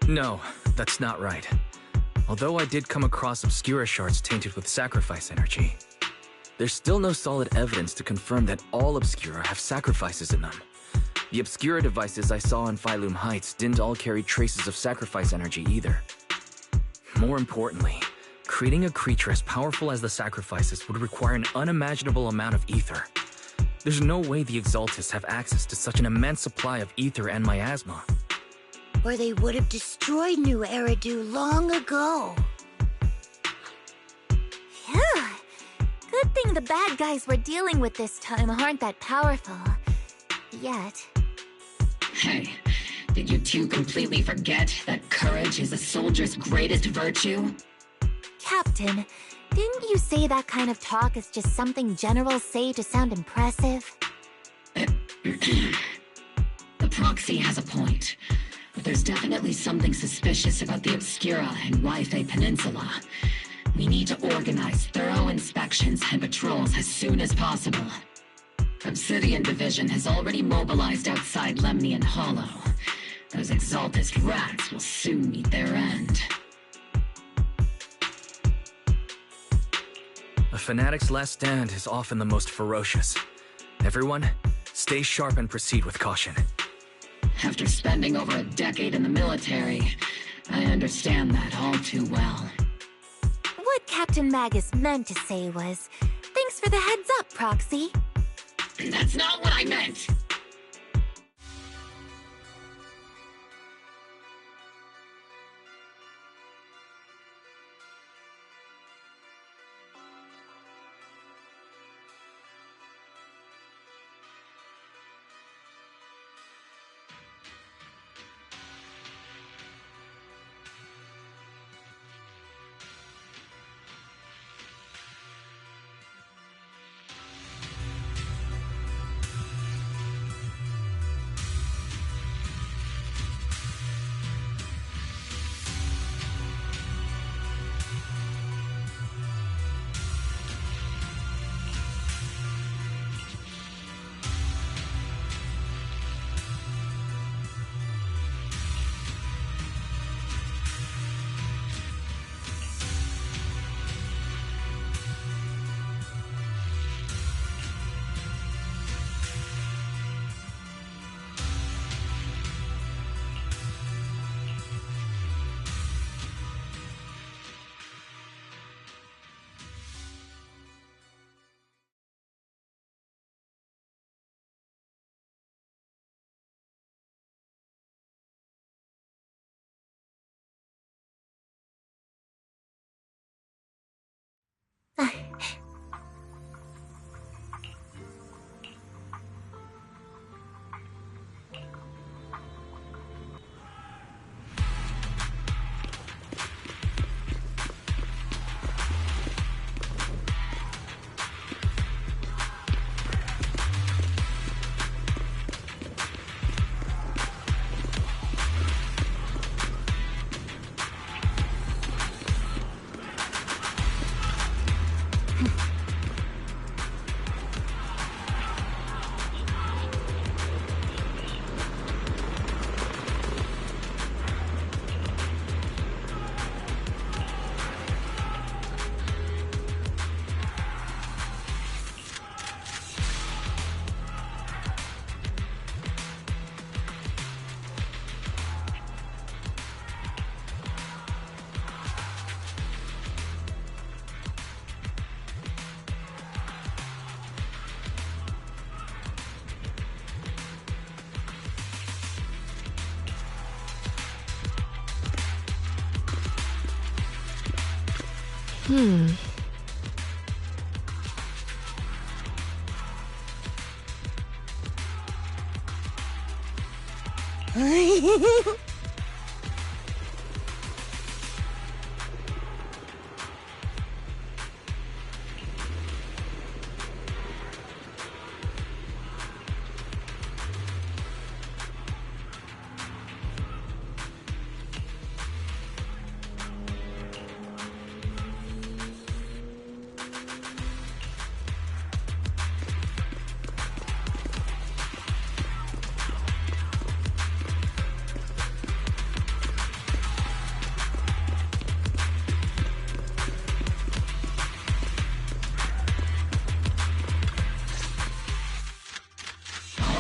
No, that's not right. Although I did come across Obscura shards tainted with sacrifice energy, there's still no solid evidence to confirm that all Obscura have sacrifices in them. The Obscura devices I saw on Phylum Heights didn't all carry traces of sacrifice energy either. More importantly, creating a creature as powerful as the sacrifices would require an unimaginable amount of ether. There's no way the Exaltists have access to such an immense supply of ether and miasma. Or they would have destroyed New Eridu long ago. Phew. Good thing the bad guys we're dealing with this time aren't that powerful. Yet. Hey, did you two completely forget that courage is a soldier's greatest virtue? Captain, didn't you say that kind of talk is just something generals say to sound impressive? The proxy has a point. But there's definitely something suspicious about the Obscura and Yfei Peninsula. We need to organize thorough inspections and patrols as soon as possible. Obsidian Division has already mobilized outside Lemnian Hollow. Those Exaltist rats will soon meet their end. A fanatic's last stand is often the most ferocious. Everyone, stay sharp and proceed with caution. After spending over a decade in the military, I understand that all too well. What Captain Magus meant to say was, thanks for the heads up, Proxy. That's not what I meant!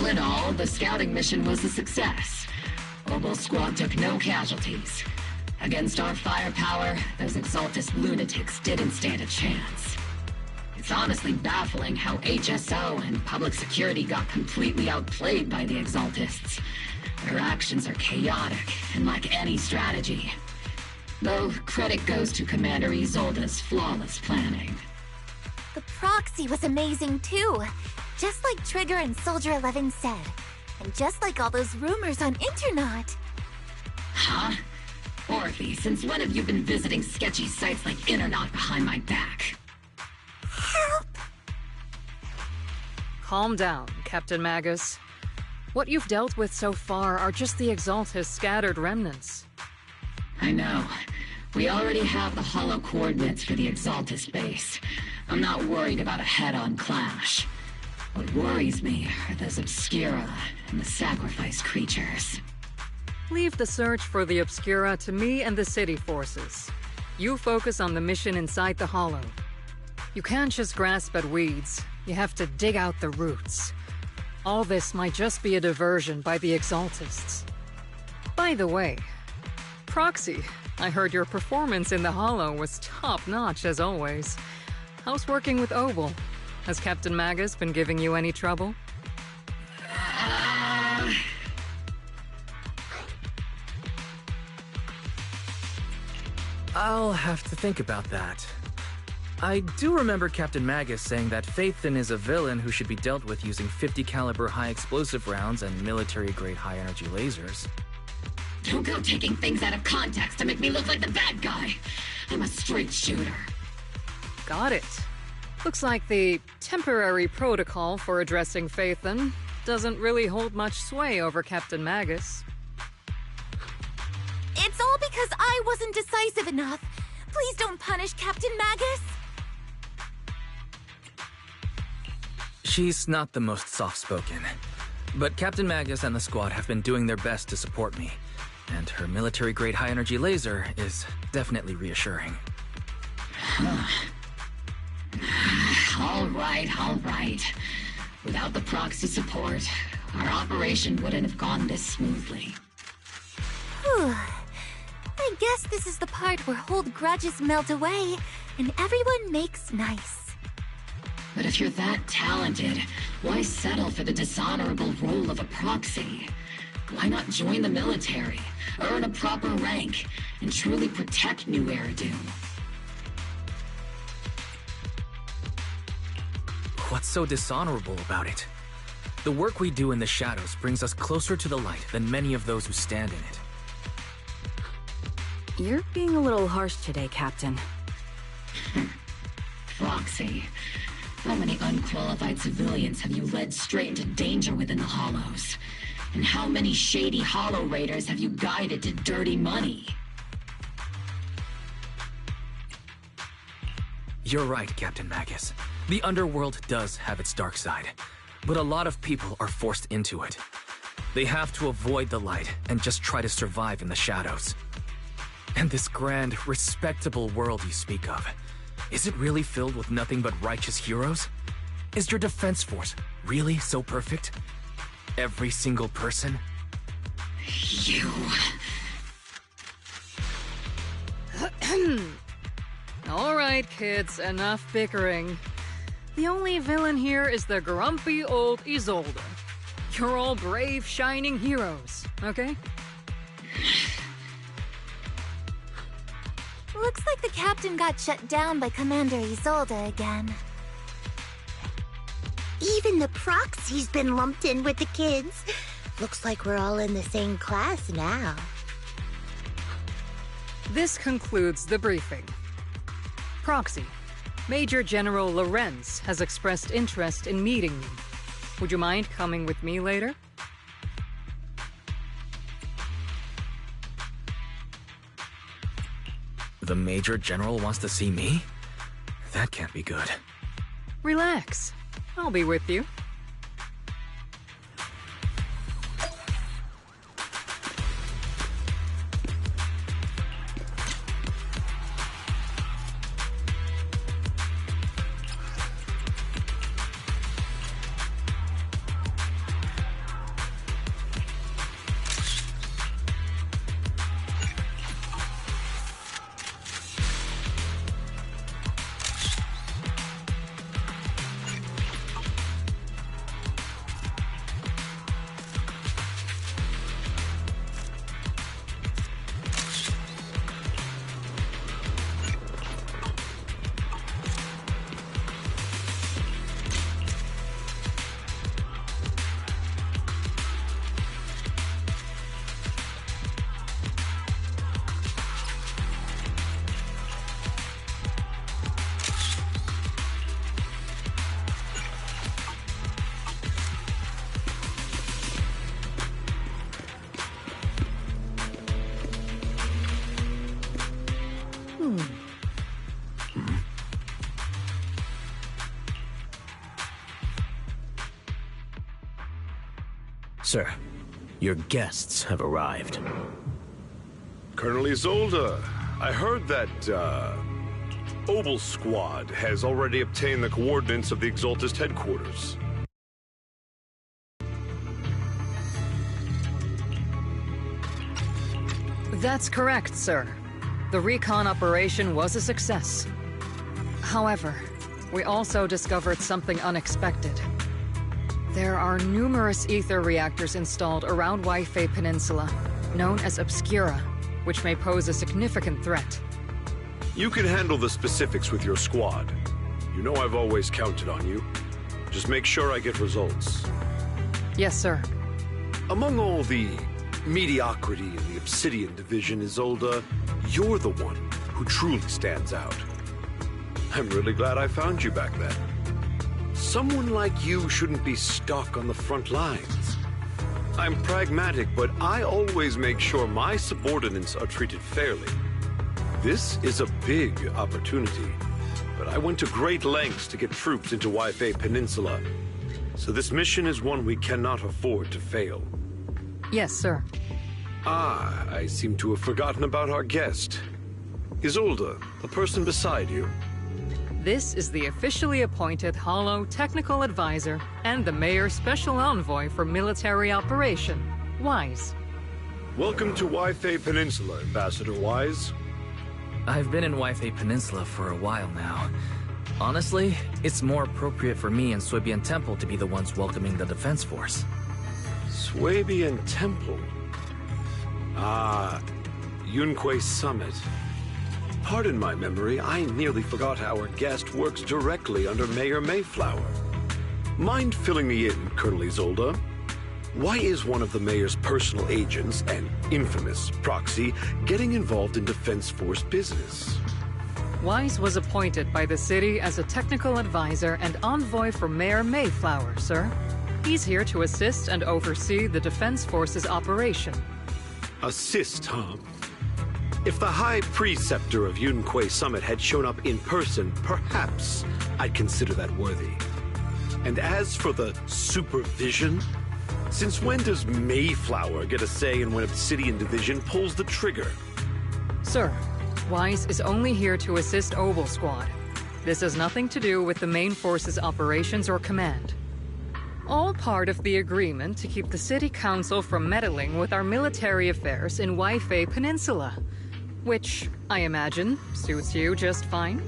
In all, the scouting mission was a success. Obel Squad took no casualties. Against our firepower, those Exaltist lunatics didn't stand a chance. It's honestly baffling how HSO and public security got completely outplayed by the Exaltists. Their actions are chaotic and lack any strategy. Though credit goes to Commander Isolde's flawless planning. The proxy was amazing too. Just like Trigger and Soldier 11 said. And just like all those rumors on Internet. Huh? Orphe, since when have you been visiting sketchy sites like Internet behind my back? Help! Calm down, Captain Magus. What you've dealt with so far are just the Exaltist scattered remnants. I know. We already have the hollow coordinates for the Exaltist base. I'm not worried about a head-on clash. What worries me are those Obscura and the sacrifice creatures. Leave the search for the Obscura to me and the city forces. You focus on the mission inside the Hollow. You can't just grasp at weeds. You have to dig out the roots. All this might just be a diversion by the Exaltists. By the way, Proxy, I heard your performance in the Hollow was top-notch as always. How's working with Obel? Has Captain Magus been giving you any trouble? I'll have to think about that. I do remember Captain Magus saying that Phaethon is a villain who should be dealt with using 50 caliber high explosive rounds and military-grade high-energy lasers. Don't go taking things out of context to make me look like the bad guy. I'm a straight shooter. Got it. Looks like the temporary protocol for addressing Phaethon doesn't really hold much sway over Captain Magus. It's all because I wasn't decisive enough. Please don't punish Captain Magus. She's not the most soft-spoken. But Captain Magus and the squad have been doing their best to support me. And her military-grade high-energy laser is definitely reassuring. All right. Without the proxy support, our operation wouldn't have gone this smoothly. Whew. I guess this is the part where old grudges melt away and everyone makes nice. But if you're that talented, why settle for the dishonorable role of a proxy? Why not join the military, earn a proper rank, and truly protect New Eridu? What's so dishonorable about it? The work we do in the shadows brings us closer to the light than many of those who stand in it. You're being a little harsh today, Captain. Proxy, how many unqualified civilians have you led straight into danger within the Hollows? And how many shady Hollow Raiders have you guided to dirty money? You're right, Captain Magus. The underworld does have its dark side, but a lot of people are forced into it. They have to avoid the light and just try to survive in the shadows. And this grand, respectable world you speak of, is it really filled with nothing but righteous heroes? Is your defense force really so perfect? Every single person? You... All right, kids, enough bickering. The only villain here is the grumpy old Isolde. You're all brave, shining heroes, okay? Looks like the captain got shut down by Commander Isolde again. Even the proxy's been lumped in with the kids. Looks like we're all in the same class now. This concludes the briefing. Proxy, Major General Lorenz has expressed interest in meeting you. Would you mind coming with me later? The Major General wants to see me? That can't be good. Relax. I'll be with you. Sir, your guests have arrived. Colonel Isolde, I heard that, Obel Squad has already obtained the coordinates of the Exaltist headquarters. That's correct, sir. The recon operation was a success. However, we also discovered something unexpected. There are numerous ether reactors installed around Wi-Fi Peninsula, known as Obscura, which may pose a significant threat. You can handle the specifics with your squad. You know I've always counted on you. Just make sure I get results. Yes, sir. Among all the mediocrity in the Obsidian Division, Isolde, you're the one who truly stands out. I'm really glad I found you back then. Someone like you shouldn't be stuck on the front lines. I'm pragmatic, but I always make sure my subordinates are treated fairly. This is a big opportunity, but I went to great lengths to get troops into Wi-Fi Peninsula. So this mission is one we cannot afford to fail. Yes, sir. Ah, I seem to have forgotten about our guest. Isolde, the person beside you. This is the officially appointed Hollow Technical Advisor and the Mayor's Special Envoy for Military Operation, Wise. Welcome to Wi-Fi Peninsula, Ambassador Wise. I've been in Wi-Fi Peninsula for a while now. Honestly, it's more appropriate for me and Swabian Temple to be the ones welcoming the Defense Force. Swabian Temple? Ah, Yunque Summit. Pardon my memory, I nearly forgot our guest works directly under Mayor Mayflower. Mind filling me in, Colonel Isolde? Why is one of the mayor's personal agents, an infamous proxy, getting involved in Defense Force business? Wise was appointed by the city as a technical advisor and envoy for Mayor Mayflower, sir. He's here to assist and oversee the Defense Force's operation. Assist, huh? If the High Preceptor of Yunquay Summit had shown up in person, perhaps I'd consider that worthy. And as for the supervision, since when does Mayflower get a say in when Obsidian Division pulls the trigger? Sir, Wise is only here to assist Obel Squad. This has nothing to do with the main force's operations or command. All part of the agreement to keep the City Council from meddling with our military affairs in Waifei Peninsula. Which, I imagine, suits you just fine?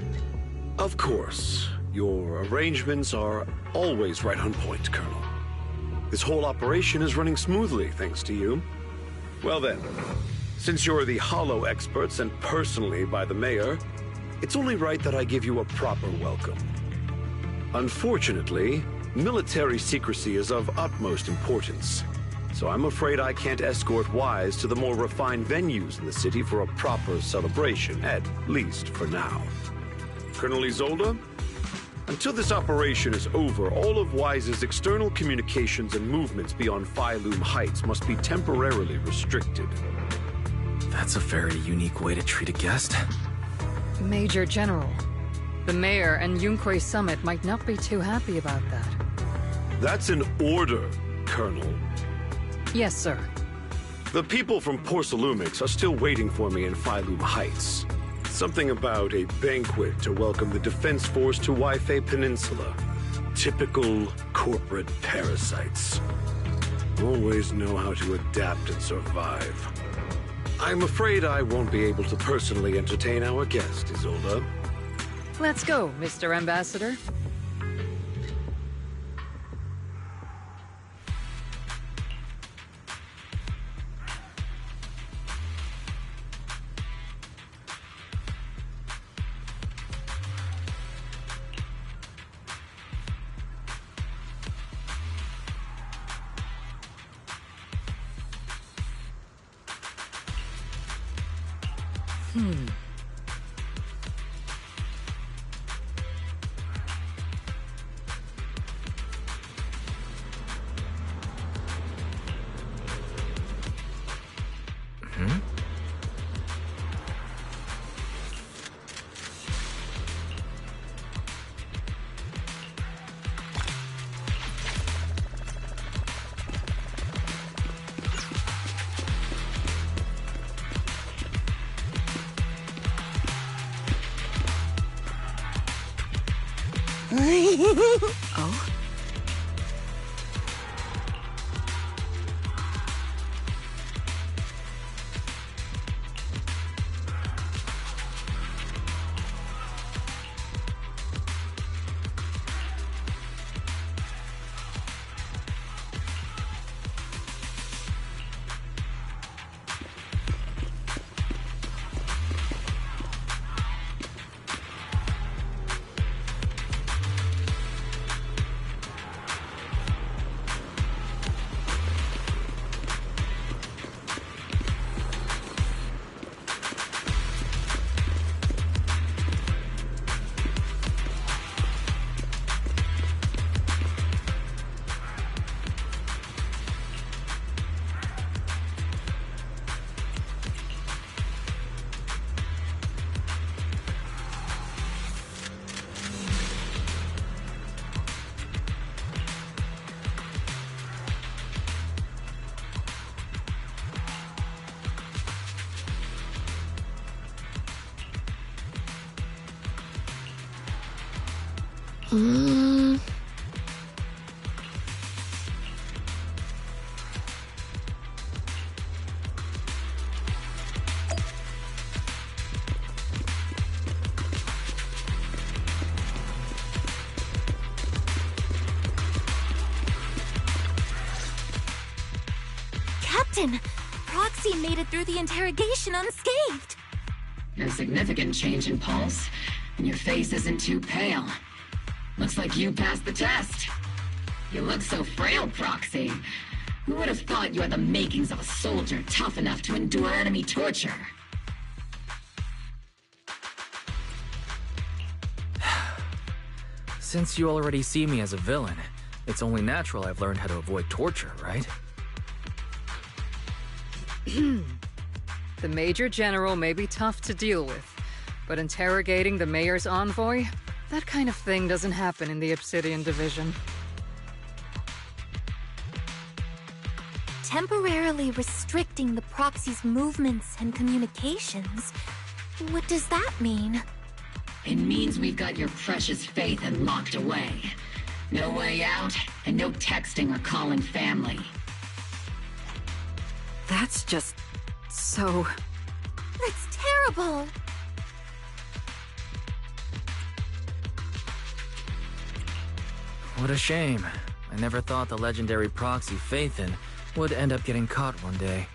Of course. Your arrangements are always right on point, Colonel. This whole operation is running smoothly, thanks to you. Well then, since you're the Hollow experts and personally by the Mayor, it's only right that I give you a proper welcome. Unfortunately, military secrecy is of utmost importance, so I'm afraid I can't escort Wise to the more refined venues in the city for a proper celebration, at least for now. Colonel Isolde? Until this operation is over, all of Wise's external communications and movements beyond Phylum Heights must be temporarily restricted. That's a very unique way to treat a guest. Major General, the Mayor and Yunquay Summit might not be too happy about that. That's an order, Colonel. Yes, sir. The people from Porcelumix are still waiting for me in Phylum Heights. Something about a banquet to welcome the Defense Force to Waifei Peninsula. Typical corporate parasites. Always know how to adapt and survive. I'm afraid I won't be able to personally entertain our guest, Isolde. Let's go, Mr. Ambassador. Oh? Captain! Proxy made it through the interrogation unscathed! No significant change in pulse, and your face isn't too pale. Looks like you passed the test. You look so frail, Proxy. Who would have thought you had the makings of a soldier tough enough to endure enemy torture? Since you already see me as a villain, it's only natural I've learned how to avoid torture, right? The Major General may be tough to deal with, but interrogating the Mayor's envoy? That kind of thing doesn't happen in the Obsidian Division. Temporarily restricting the proxy's movements and communications? What does that mean? It means we've got your precious Phaethon locked away. No way out, and no texting or calling family. That's just... so... That's terrible! What a shame. I never thought the legendary proxy Phaethon would end up getting caught one day.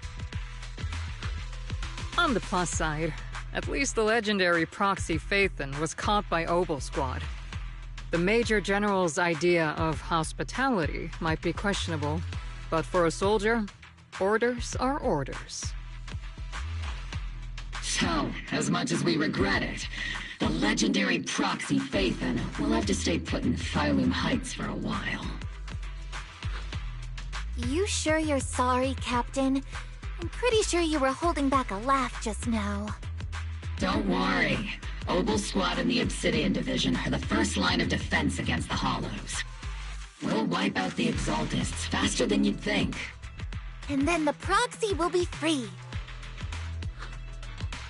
On the plus side, at least the legendary proxy Phaethon was caught by Obel Squad. The Major General's idea of hospitality might be questionable, but for a soldier, orders are orders. So, as much as we regret it, the legendary proxy Phaethon will have to stay put in Phylum Heights for a while. You sure you're sorry, Captain? I'm pretty sure you were holding back a laugh just now. Don't worry. Obel Squad and the Obsidian Division are the first line of defense against the Hollows. We'll wipe out the Exaltists faster than you'd think. And then the proxy will be free.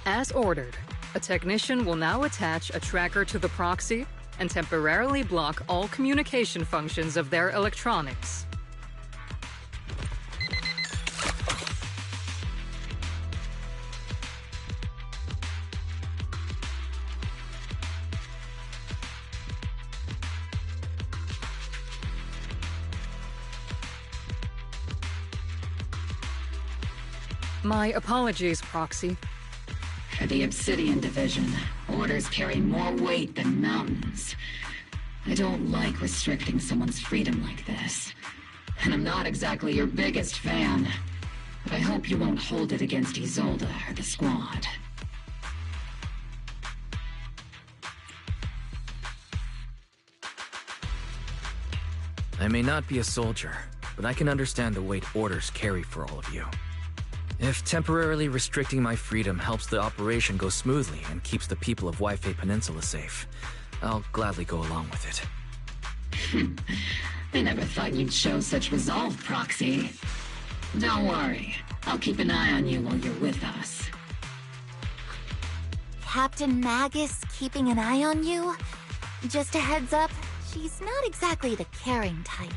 As ordered, a technician will now attach a tracker to the proxy and temporarily block all communication functions of their electronics. My apologies, Proxy. For the Obsidian Division, orders carry more weight than mountains. I don't like restricting someone's freedom like this. And I'm not exactly your biggest fan. But I hope you won't hold it against Isolde or the Squad. I may not be a soldier, but I can understand the weight orders carry for all of you. If temporarily restricting my freedom helps the operation go smoothly and keeps the people of Waifei Peninsula safe, I'll gladly go along with it. I never thought you'd show such resolve, Proxy. Don't worry. I'll keep an eye on you while you're with us. Captain Magus keeping an eye on you? Just a heads up, she's not exactly the caring type.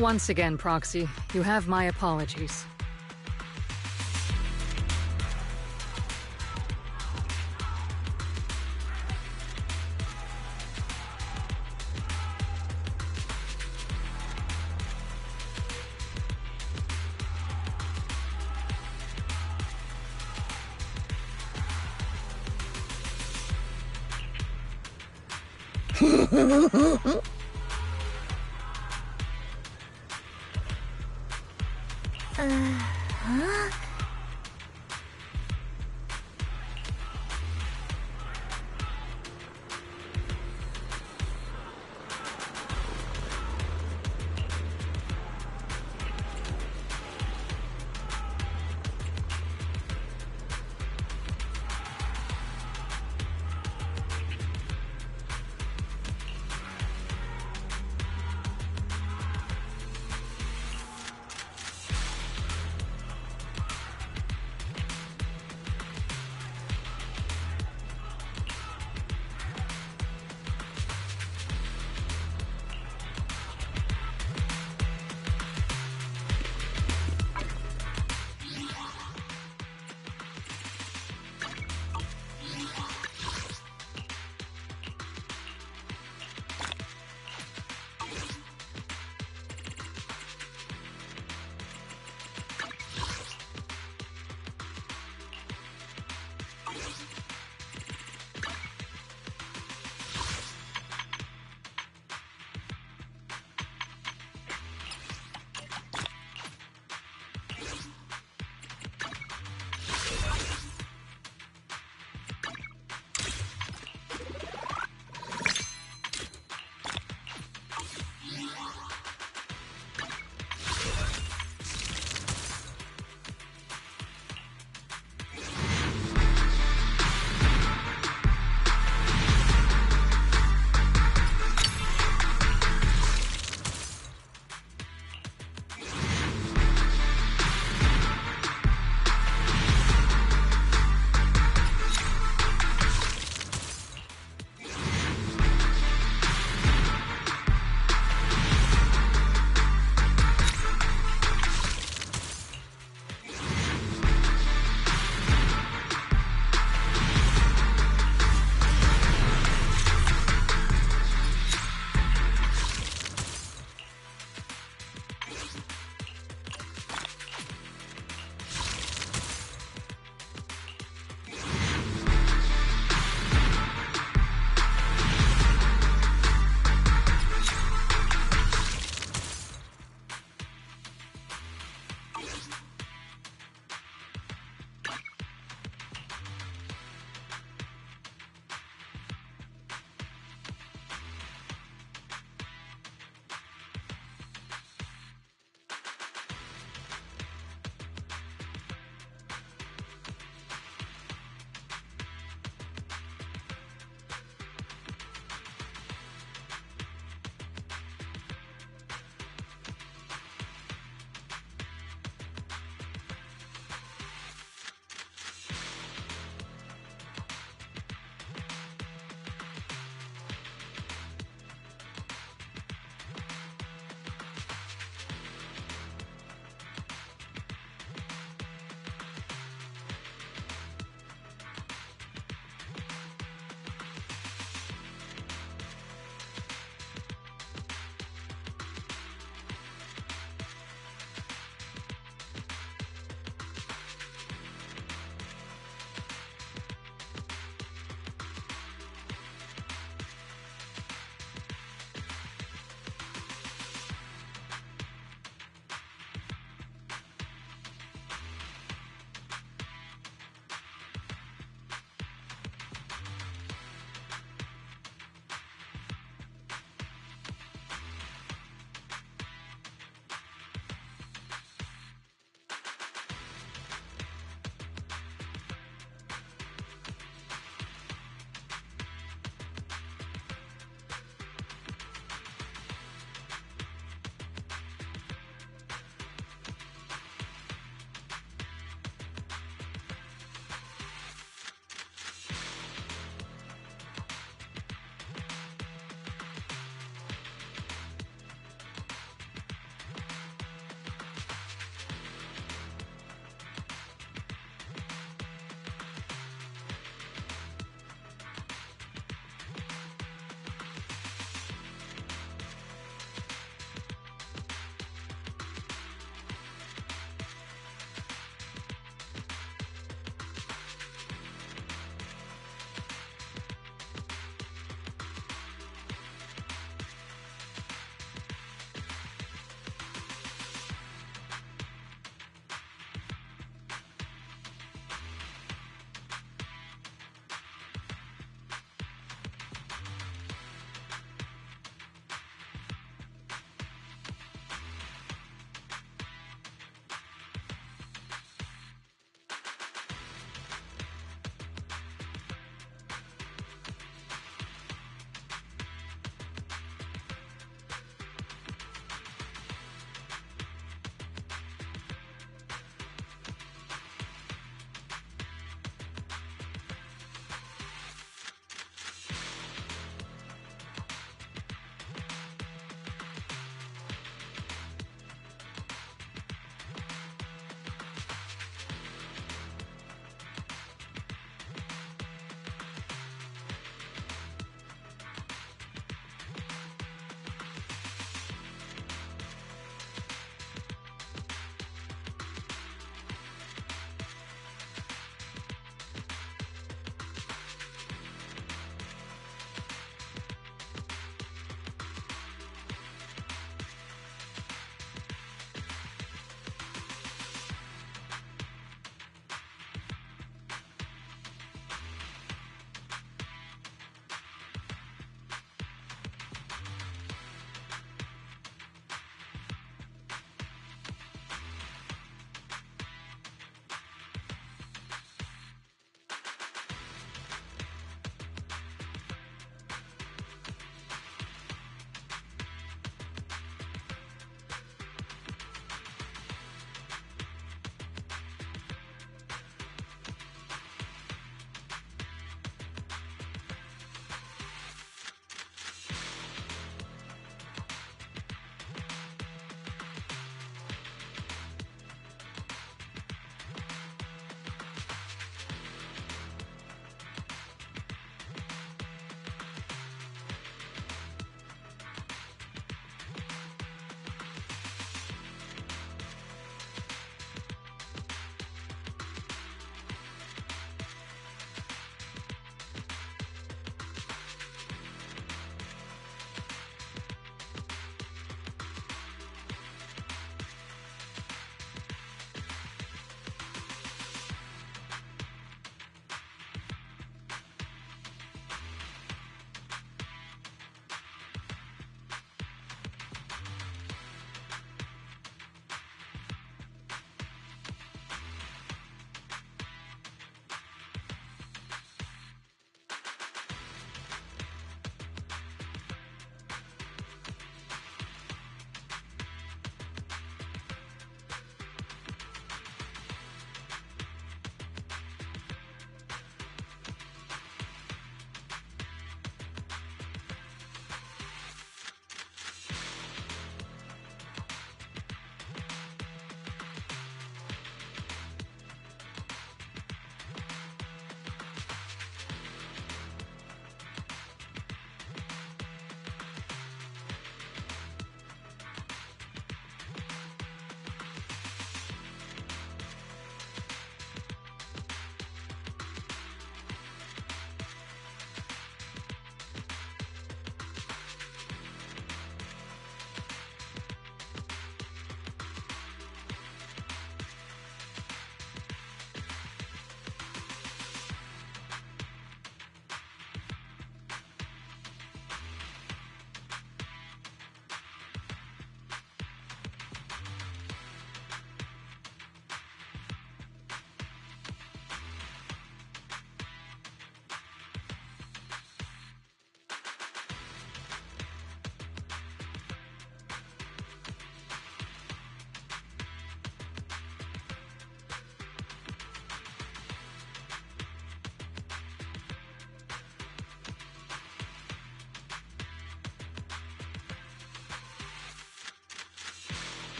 Once again, Proxy, you have my apologies. Huh?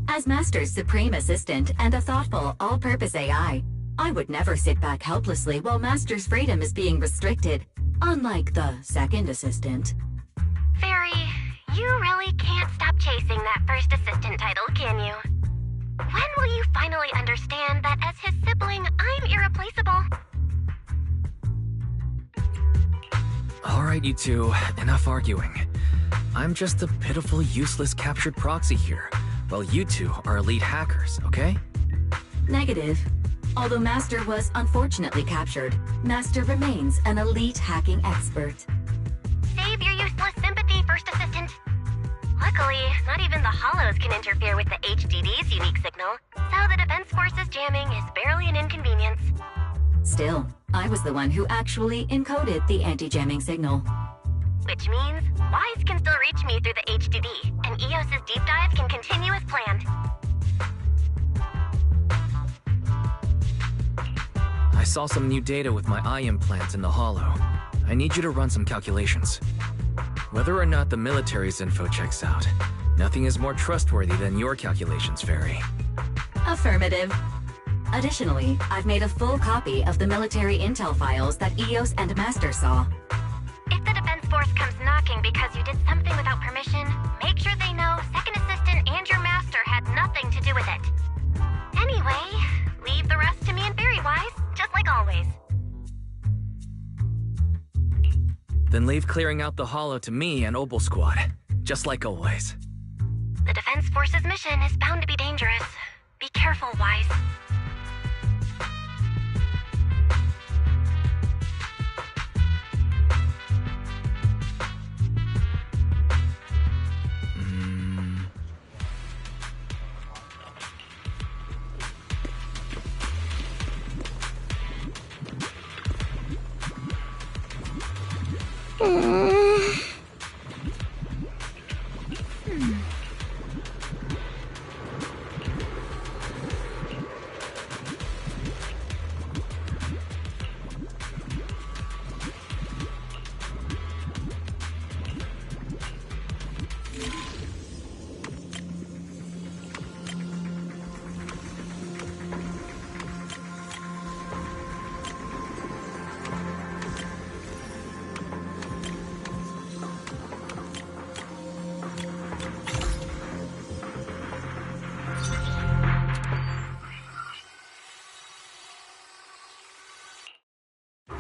As Master's supreme assistant and a thoughtful, all-purpose AI, I would never sit back helplessly while Master's freedom is being restricted, unlike the second assistant. Fairy, you really can't stop chasing that first assistant title, can you? When will you finally understand that as his sibling, I'm irreplaceable? All right, you two, enough arguing. I'm just a pitiful, useless captured proxy here, while you two are elite hackers, okay? Negative. Although Master was unfortunately captured, Master remains an elite hacking expert. Save your useless sympathy, First Assistant. Luckily, not even the Hollows can interfere with the HDD's unique signal, so the Defense Force's jamming is barely an inconvenience. Still, I was the one who actually encoded the anti-jamming signal. Which means Wise can still reach me through the HDD, and EOS's deep dive can continue as planned. I saw some new data with my eye implants in the Hollow. I need you to run some calculations. Whether or not the military's info checks out, nothing is more trustworthy than your calculations, Fairy. Affirmative. Additionally, I've made a full copy of the military intel files that EOS and Master saw. If the Defense Force comes knocking because you did something without permission, make sure they know Second Assistant and your Master had nothing to do with it. Anyway, leave the rest to me and Fairy Wise, just like always. Then leave clearing out the Hollow to me and Obel Squad, just like always. The Defense Force's mission is bound to be dangerous. Be careful, Wise.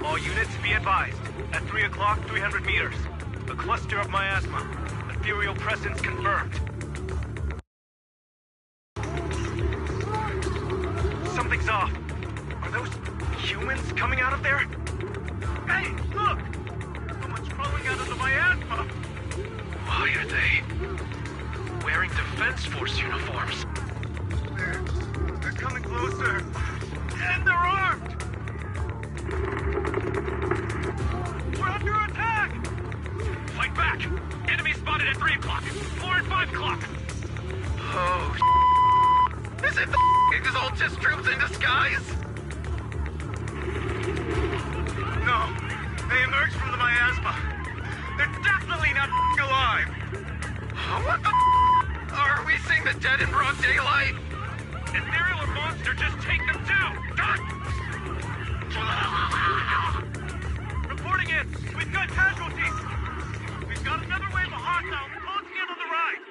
All units be advised. At 3 o'clock, 300 meters. A cluster of miasma. Ethereal presence confirmed. Something's off. Are those humans coming out of there? Hey, look! Someone's crawling out of the miasma! Why are they wearing Defense Force uniforms? They're coming closer. And they're armed! We're under attack! Fight back! Enemy spotted at 3 o'clock, 4 and 5 o'clock! Oh, is it the Exaltus troops in disguise? No, they emerged from the miasma. They're definitely not alive! What the Are we seeing the dead in broad daylight? Ethereal or monster, just take them down! Reporting in! We've got casualties! We've got another wave of hostile closing in on the right!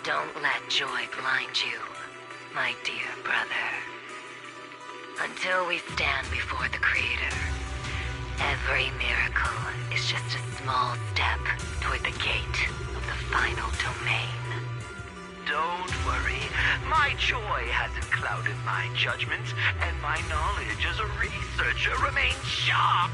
Don't let joy blind you, my dear brother. Until we stand before the Creator, every miracle is just a small step toward the gate of the final domain. Don't worry. My joy hasn't clouded my judgment, and my knowledge as a researcher remains sharp.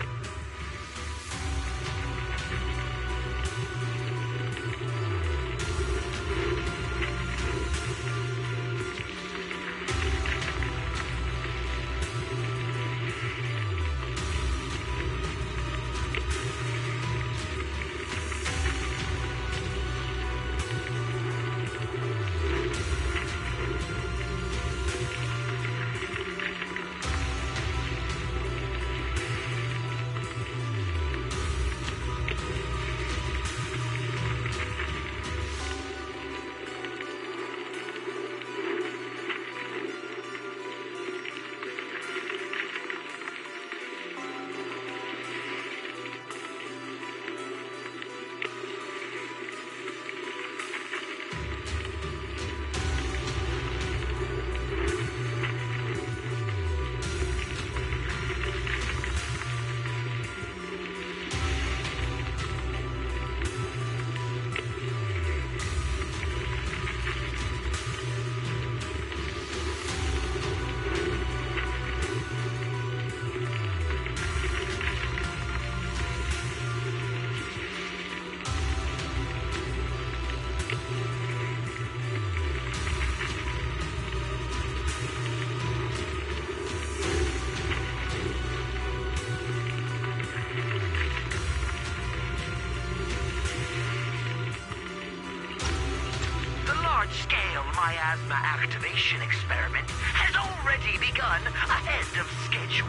Miasma activation experiment has already begun ahead of schedule.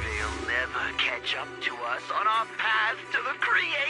They'll never catch up to us on our path to the Creator.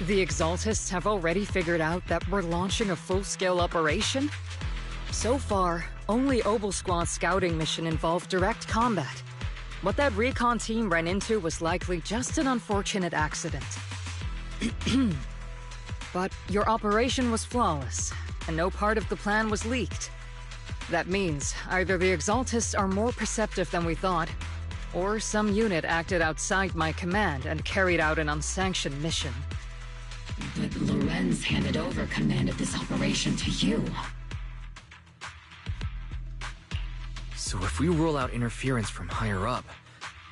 The Exaltists have already figured out that we're launching a full-scale operation? So far, only Obel Squad's scouting mission involved direct combat. What that recon team ran into was likely just an unfortunate accident. But your operation was flawless, and no part of the plan was leaked. That means either the Exaltists are more perceptive than we thought, or some unit acted outside my command and carried out an unsanctioned mission. But Lorenz handed over command of this operation to you. So if we rule out interference from higher up,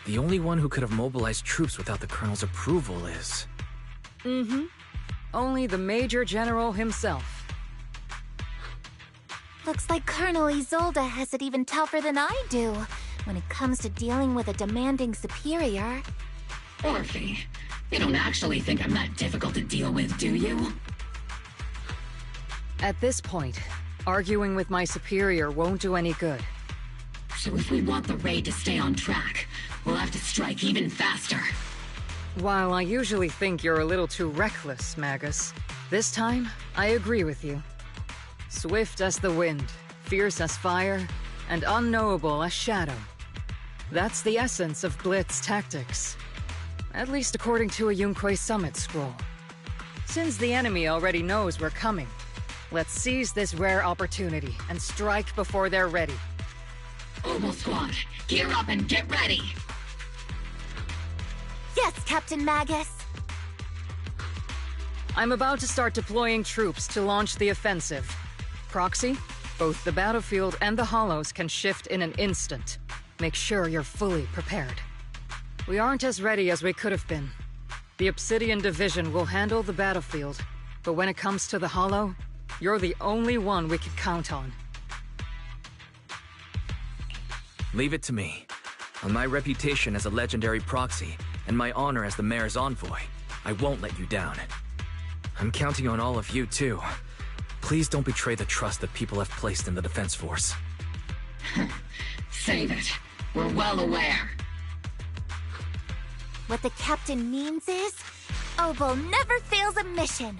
the only one who could have mobilized troops without the Colonel's approval is... Mm-hmm. Only the Major General himself. Looks like Colonel Isolde has it even tougher than I do when it comes to dealing with a demanding superior. Orphe, you don't actually think I'm that difficult to deal with, do you? At this point, arguing with my superior won't do any good. So if we want the raid to stay on track, we'll have to strike even faster. While I usually think you're a little too reckless, Magus, this time, I agree with you. Swift as the wind, fierce as fire, and unknowable as shadow. That's the essence of Blitz tactics. At least according to a Yunquay Summit scroll. Since the enemy already knows we're coming, let's seize this rare opportunity and strike before they're ready. Obel Squad, gear up and get ready! Yes, Captain Magus! I'm about to start deploying troops to launch the offensive. Proxy, both the battlefield and the hollows can shift in an instant. make sure you're fully prepared. We aren't as ready as we could have been. The Obsidian Division will handle the battlefield, but when it comes to the Hollow, you're the only one we can count on. Leave it to me. On my reputation as a legendary proxy, and my honor as the mayor's envoy, I won't let you down. I'm counting on all of you, too. Please don't betray the trust that people have placed in the Defense Force. Save it. We're well aware. What the captain means is, Obol never fails a mission.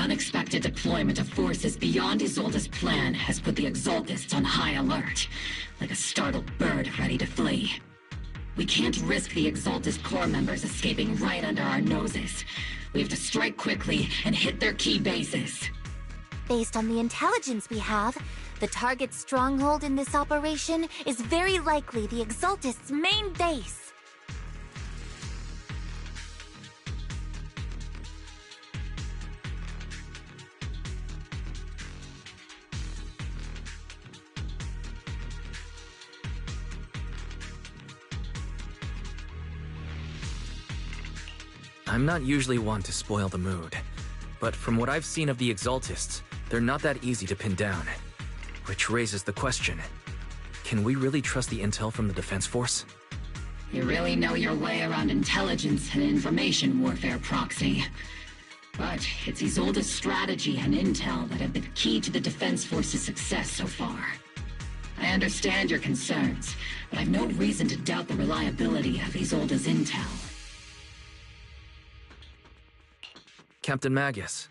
unexpected deployment of forces beyond Isolde's plan has put the Exaltists on high alert, like a startled bird ready to flee. We can't risk the Exaltist core members escaping right under our noses. We have to strike quickly and hit their key bases. Based on the intelligence we have, the target's stronghold in this operation is very likely the Exaltists' main base. I'm not usually one to spoil the mood, but from what I've seen of the Exaltists, they're not that easy to pin down. Which raises the question, can we really trust the intel from the Defense Force? You really know your way around intelligence and information warfare, Proxy. But it's Isolde's strategy and intel that have been key to the Defense Force's success so far. I understand your concerns, but I've no reason to doubt the reliability of Isolde's intel. Captain Magus,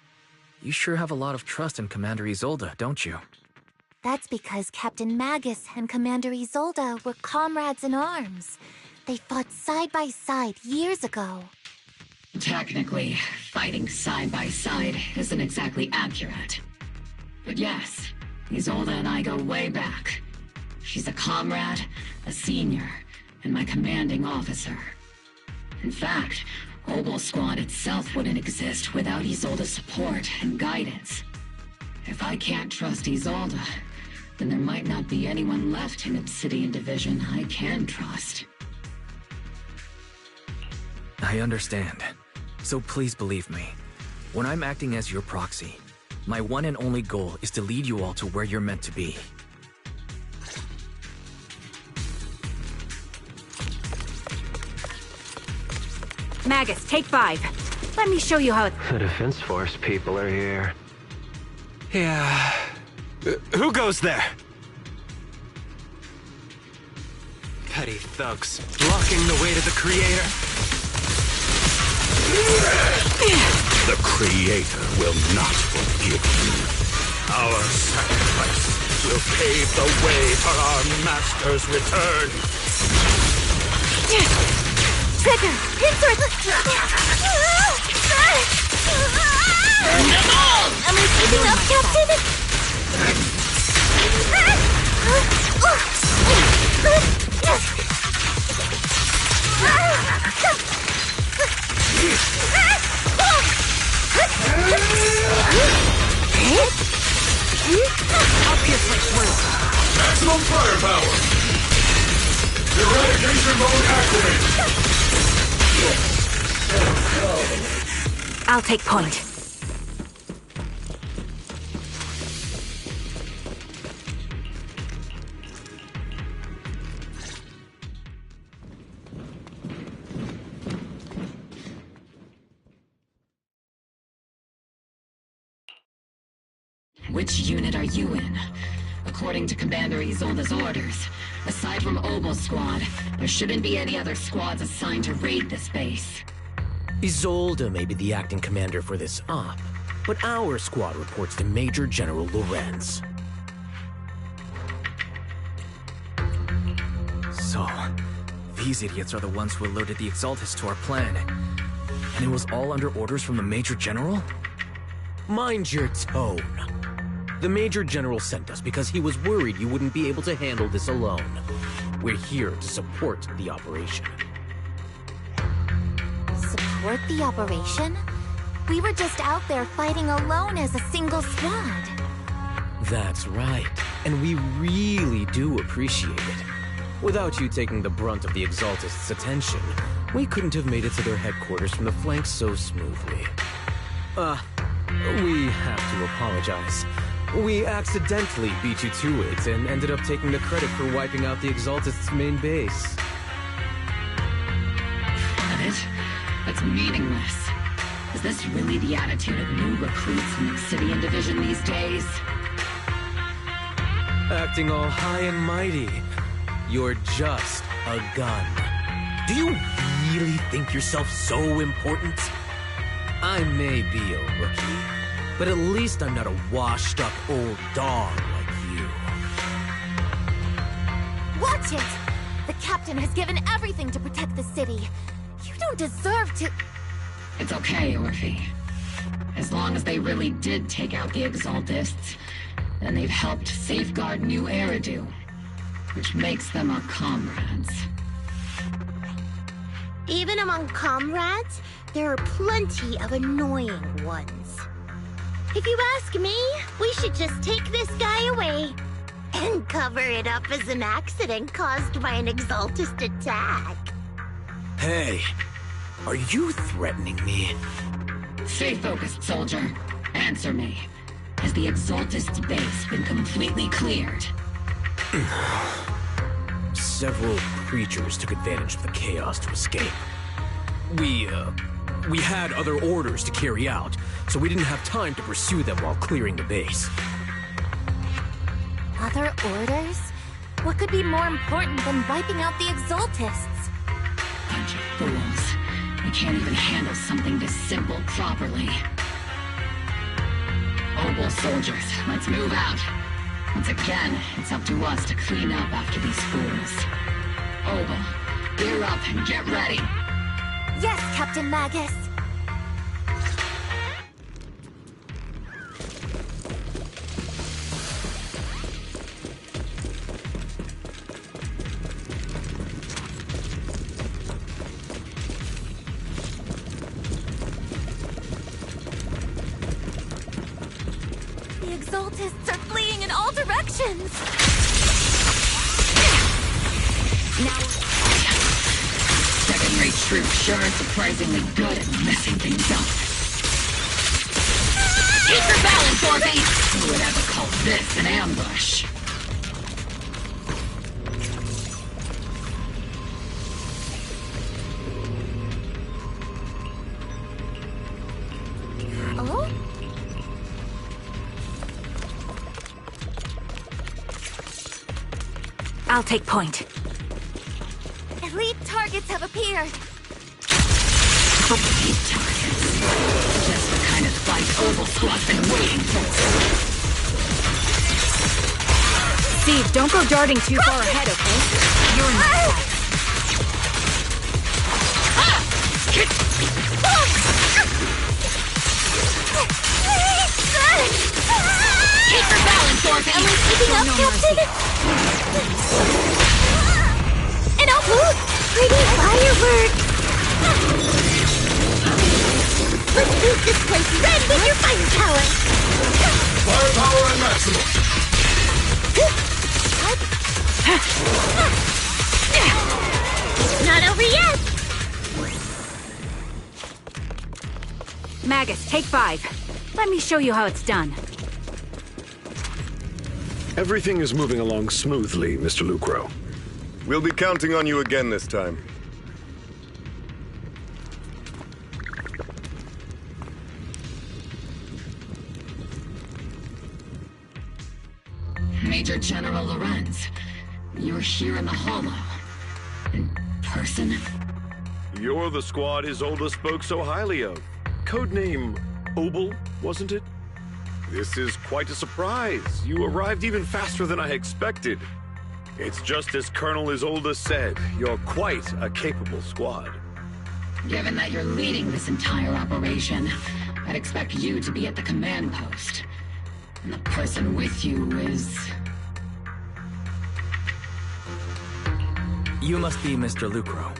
you sure have a lot of trust in Commander Isolde, don't you? That's because Captain Magus and Commander Isolde were comrades in arms. They fought side by side years ago. Technically, fighting side by side isn't exactly accurate. But yes, Isolde and I go way back. She's a comrade, a senior, and my commanding officer. In fact, Obel Squad itself wouldn't exist without Isolde's support and guidance. If I can't trust Isolde, then there might not be anyone left in Obsidian Division I can trust. I understand. So please believe me. When I'm acting as your proxy, my one and only goal is to lead you all to where you're meant to be. Magus, take 5. Let me show you how it... The Defense Force people are here. Yeah... who goes there? Petty thugs, blocking the way to the Creator. The Creator will not forgive you. Our sacrifice will pave the way for our Master's return. Trigger! Insert! Am I keeping up, Captain? I'll pierce my throat. Maximum firepower! Eradication mode activated! I'll take point. Which unit are you in? According to Commander Isolde's orders, aside from Obel Squad, there shouldn't be any other squads assigned to raid this base. Isolde may be the acting commander for this op, but our squad reports to Major General Lorenz. So, these idiots are the ones who alerted the Exaltists to our plan. And it was all under orders from the Major General? Mind your tone. The Major General sent us because he was worried you wouldn't be able to handle this alone. We're here to support the operation. Support the operation? We were just out there fighting alone as a single squad. That's right, and we really do appreciate it. Without you taking the brunt of the Exaltists' attention, we couldn't have made it to their headquarters from the flanks so smoothly. We have to apologize. We accidentally beat you to it and ended up taking the credit for wiping out the Exaltists' main base. Credit? That's meaningless. Is this really the attitude of new recruits in Obsidian Division these days? Acting all high and mighty. You're just a gun. Do you really think yourself so important? I may be a rookie, But at least I'm not a washed-up old dog like you. Watch it! The captain has given everything to protect the city. You don't deserve to... It's okay, Orphe. As long as they really did take out the Exaltists, then they've helped safeguard New Eridu, which makes them our comrades. Even among comrades, there are plenty of annoying ones. If you ask me, we should just take this guy away and cover it up as an accident caused by an Exaltist attack. Hey, are you threatening me? Stay focused, soldier. Answer me. Has the Exaltist base been completely cleared? Several creatures took advantage of the chaos to escape. We had other orders to carry out, so we didn't have time to pursue them while clearing the base. Other orders? What could be more important than wiping out the Exaltists? Bunch of fools. We can't even handle something this simple properly. Obol soldiers, let's move out. Once again, it's up to us to clean up after these fools. Obol, gear up and get ready. Yes, Captain Magus. The Exaltists are fleeing in all directions. Now, second-rate troops sure are surprisingly good at messing things up. Keep your balance, Orphe! Who would ever call this an ambush? Oh? I'll take point. Elite targets have appeared. Elite targets? Just the kind of fight Obol Squad's been waiting for. Steve, don't go darting too far ahead, okay? You're in my sight. Keep your balance, Orphe! Am I keeping up, Captain? And pretty fireworks! Let's move this place red with your firepower! Firepower and maximum! Not over yet! Magus, take 5. Let me show you how it's done. Everything is moving along smoothly, Mr. Lucro. We'll be counting on you again this time. Major General Lorenz, you're here in the Hollow. In person? You're the squad Isolde spoke so highly of. Codename Obol, wasn't it? This is quite a surprise. You arrived even faster than I expected. It's just as Colonel Isolde said. You're quite a capable squad. Given that you're leading this entire operation, I'd expect you to be at the command post. And the person with you is... You must be Mr. Lucro.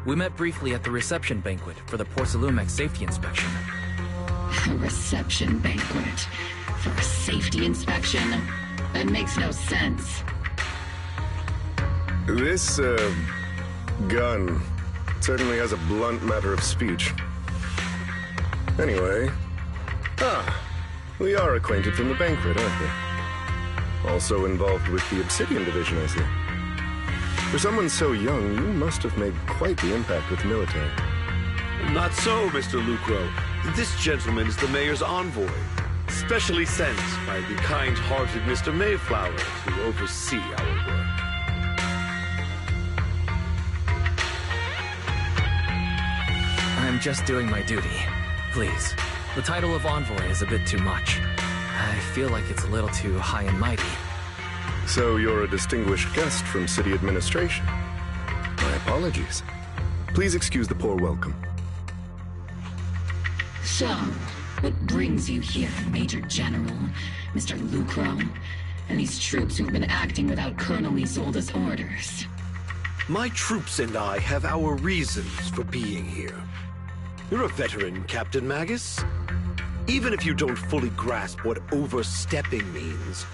We met briefly at the reception banquet for the Porcelumex safety inspection. A reception banquet? For a safety inspection? That makes no sense. This, gun certainly has a blunt matter of speech. Anyway... we are acquainted from the banquet, aren't we? Also involved with the Obsidian Division, I see. For someone so young, you must have made quite the impact with the military. Not so, Mr. Lucro. This gentleman is the mayor's envoy, specially sent by the kind-hearted Mr. Mayflower to oversee our work. I'm just doing my duty. Please, The title of envoy is a bit too much. I feel like it's a little too high and mighty. So you're a distinguished guest from city administration. My apologies. Please excuse the poor welcome. So, what brings you here, Major General, Mr. Lucro, and these troops who've been acting without Colonel Isolde's orders? My troops and I have our reasons for being here. You're a veteran, Captain Magus. Even if you don't fully grasp what overstepping means,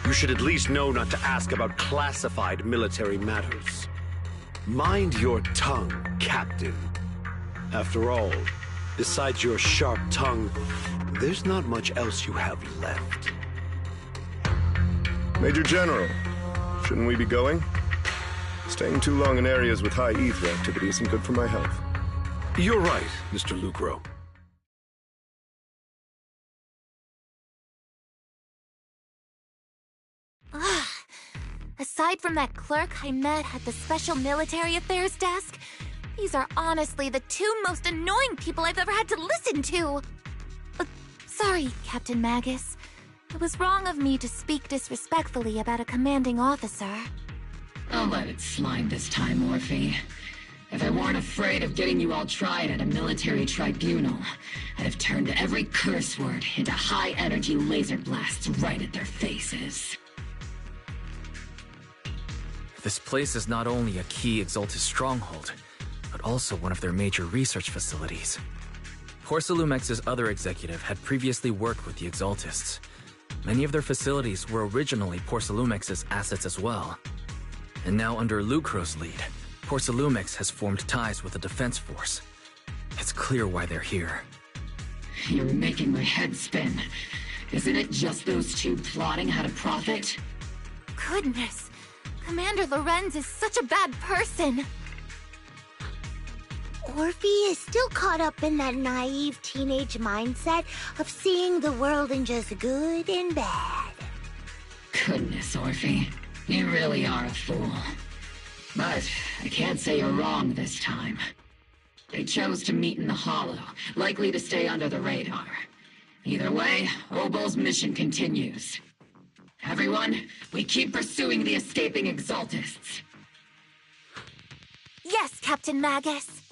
you should at least know not to ask about classified military matters. Mind your tongue, Captain. After all, besides your sharp tongue, there's not much else you have left. Major General, shouldn't we be going? Staying too long in areas with high ether activity isn't good for my health. You're right, Mr. Lucro. Aside from that clerk I met at the Special Military Affairs desk, these are honestly the two most annoying people I've ever had to listen to. Sorry, Captain Magus. It was wrong of me to speak disrespectfully about a commanding officer. I'll let it slide this time, Orphe. If I weren't afraid of getting you all tried at a military tribunal, I'd have turned every curse word into high-energy laser blasts right at their faces. This place is not only a key Exaltus stronghold, but also one of their major research facilities. Porcelumex's other executive had previously worked with the Exaltists. Many of their facilities were originally Porcelumex's assets as well. And now under Lucro's lead, Porcelumex has formed ties with the defense force. It's clear why they're here. You're making my head spin. Isn't it just those two plotting how to profit? Goodness, Commander Lorenz is such a bad person. Orphe is still caught up in that naive teenage mindset of seeing the world in just good and bad. Goodness, Orphe. You really are a fool. But I can't say you're wrong this time. They chose to meet in the Hollow, likely to stay under the radar. Either way, Obol's mission continues. Everyone, we keep pursuing the escaping Exaltists. Yes, Captain Magus.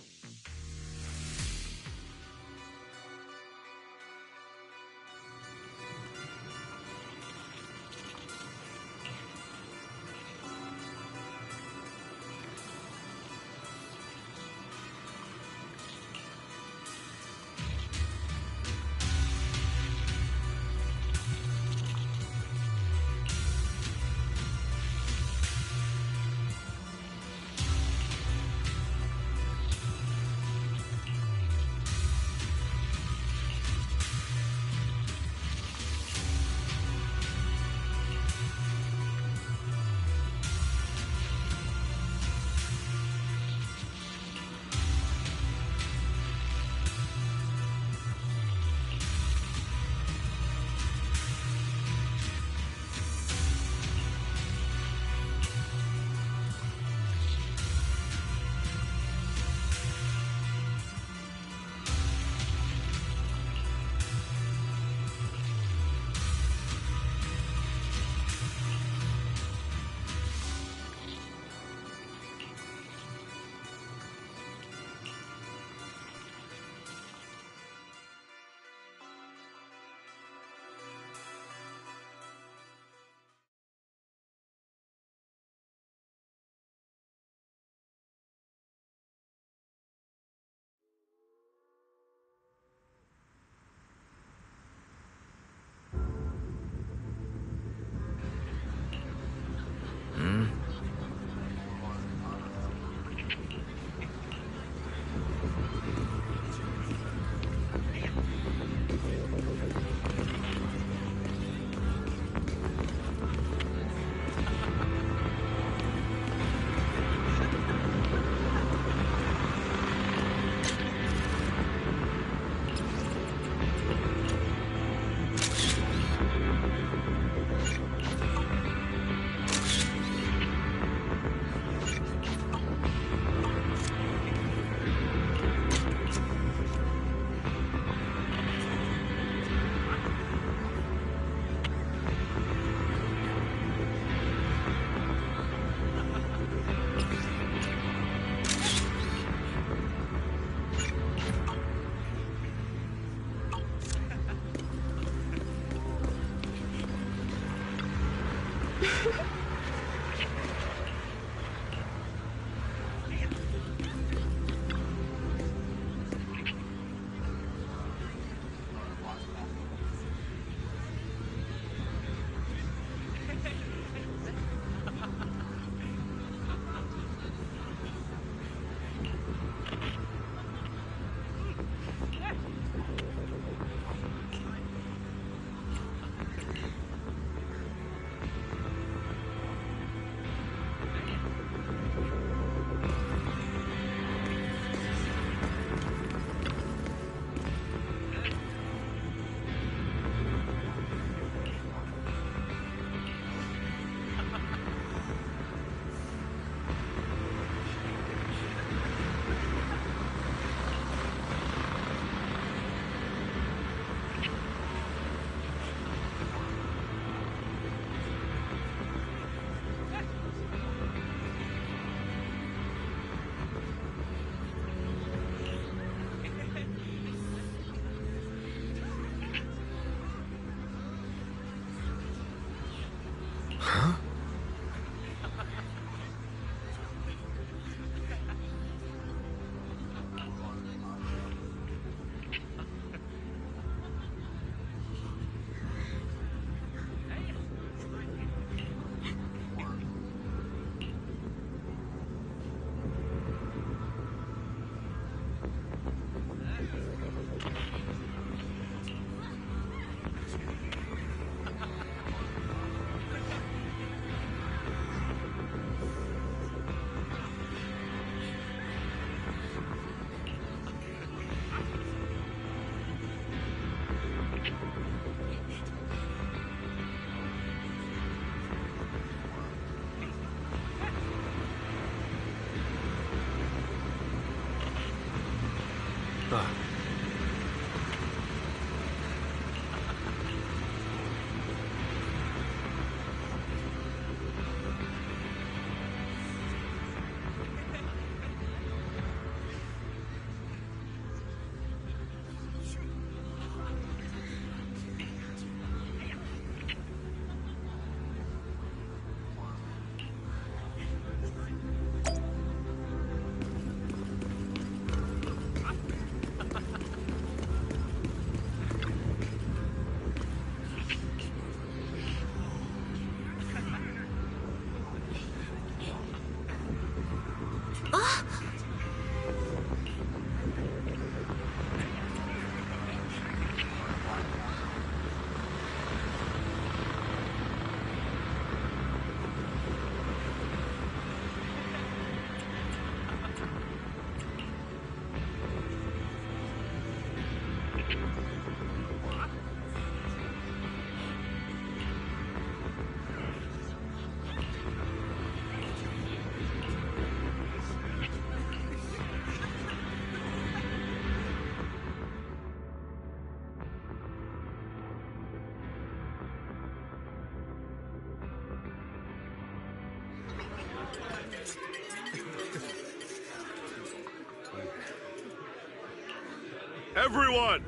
Everyone!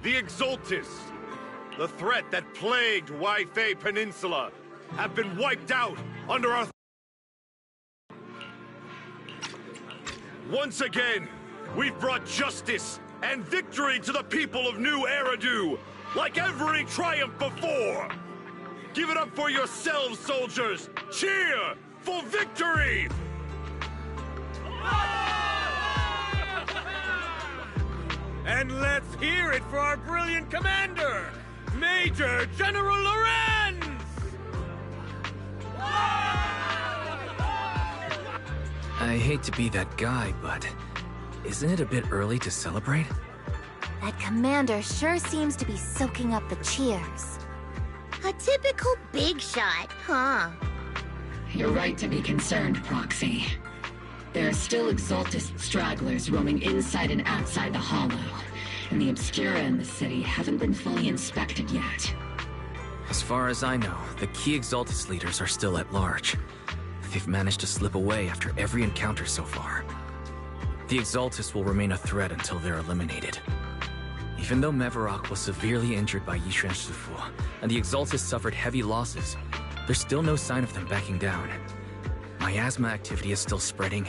The Exaltis, the threat that plagued Waifei Peninsula, have been wiped out under our... Once again, we've brought justice and victory to the people of New Eridu, like every triumph before! Give it up for yourselves, soldiers! Cheer for victory! And let's hear it for our brilliant commander, Major General Lorenz! I hate to be that guy, but isn't it a bit early to celebrate? That commander sure seems to be soaking up the cheers. A typical big shot, huh? You're right to be concerned, Proxy. There are still Exaltist stragglers roaming inside and outside the Hollow, and the Obscura in the city haven't been fully inspected yet. As far as I know, the key Exaltist leaders are still at large. They've managed to slip away after every encounter so far. The Exaltists will remain a threat until they're eliminated. Even though Mevarok was severely injured by Yishuan Shifu, and the Exaltists suffered heavy losses, there's still no sign of them backing down. Miasma activity is still spreading.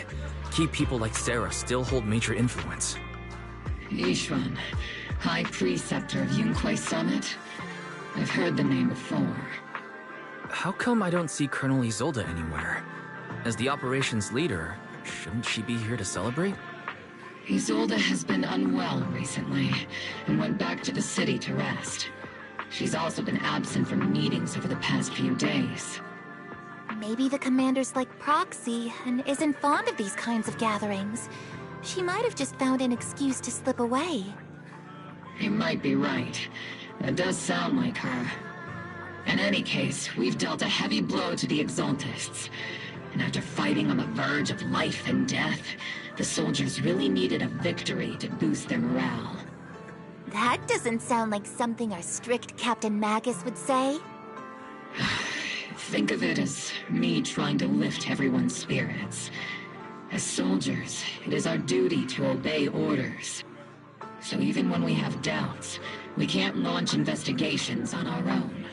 Key people like Sarah still hold major influence. Ishwan, High Preceptor of Yunquai Summit? I've heard the name before. How come I don't see Colonel Isolde anywhere? As the operations leader, shouldn't she be here to celebrate? Isolde has been unwell recently, and went back to the city to rest. She's also been absent from meetings over the past few days. Maybe the commander's like Proxy and isn't fond of these kinds of gatherings. She might have just found an excuse to slip away. You might be right. That does sound like her. In any case, we've dealt a heavy blow to the Exaltists. And after fighting on the verge of life and death, the soldiers really needed a victory to boost their morale. That doesn't sound like something our strict Captain Magus would say. Think of it as me trying to lift everyone's spirits. As soldiers, it is our duty to obey orders. So even when we have doubts, we can't launch investigations on our own.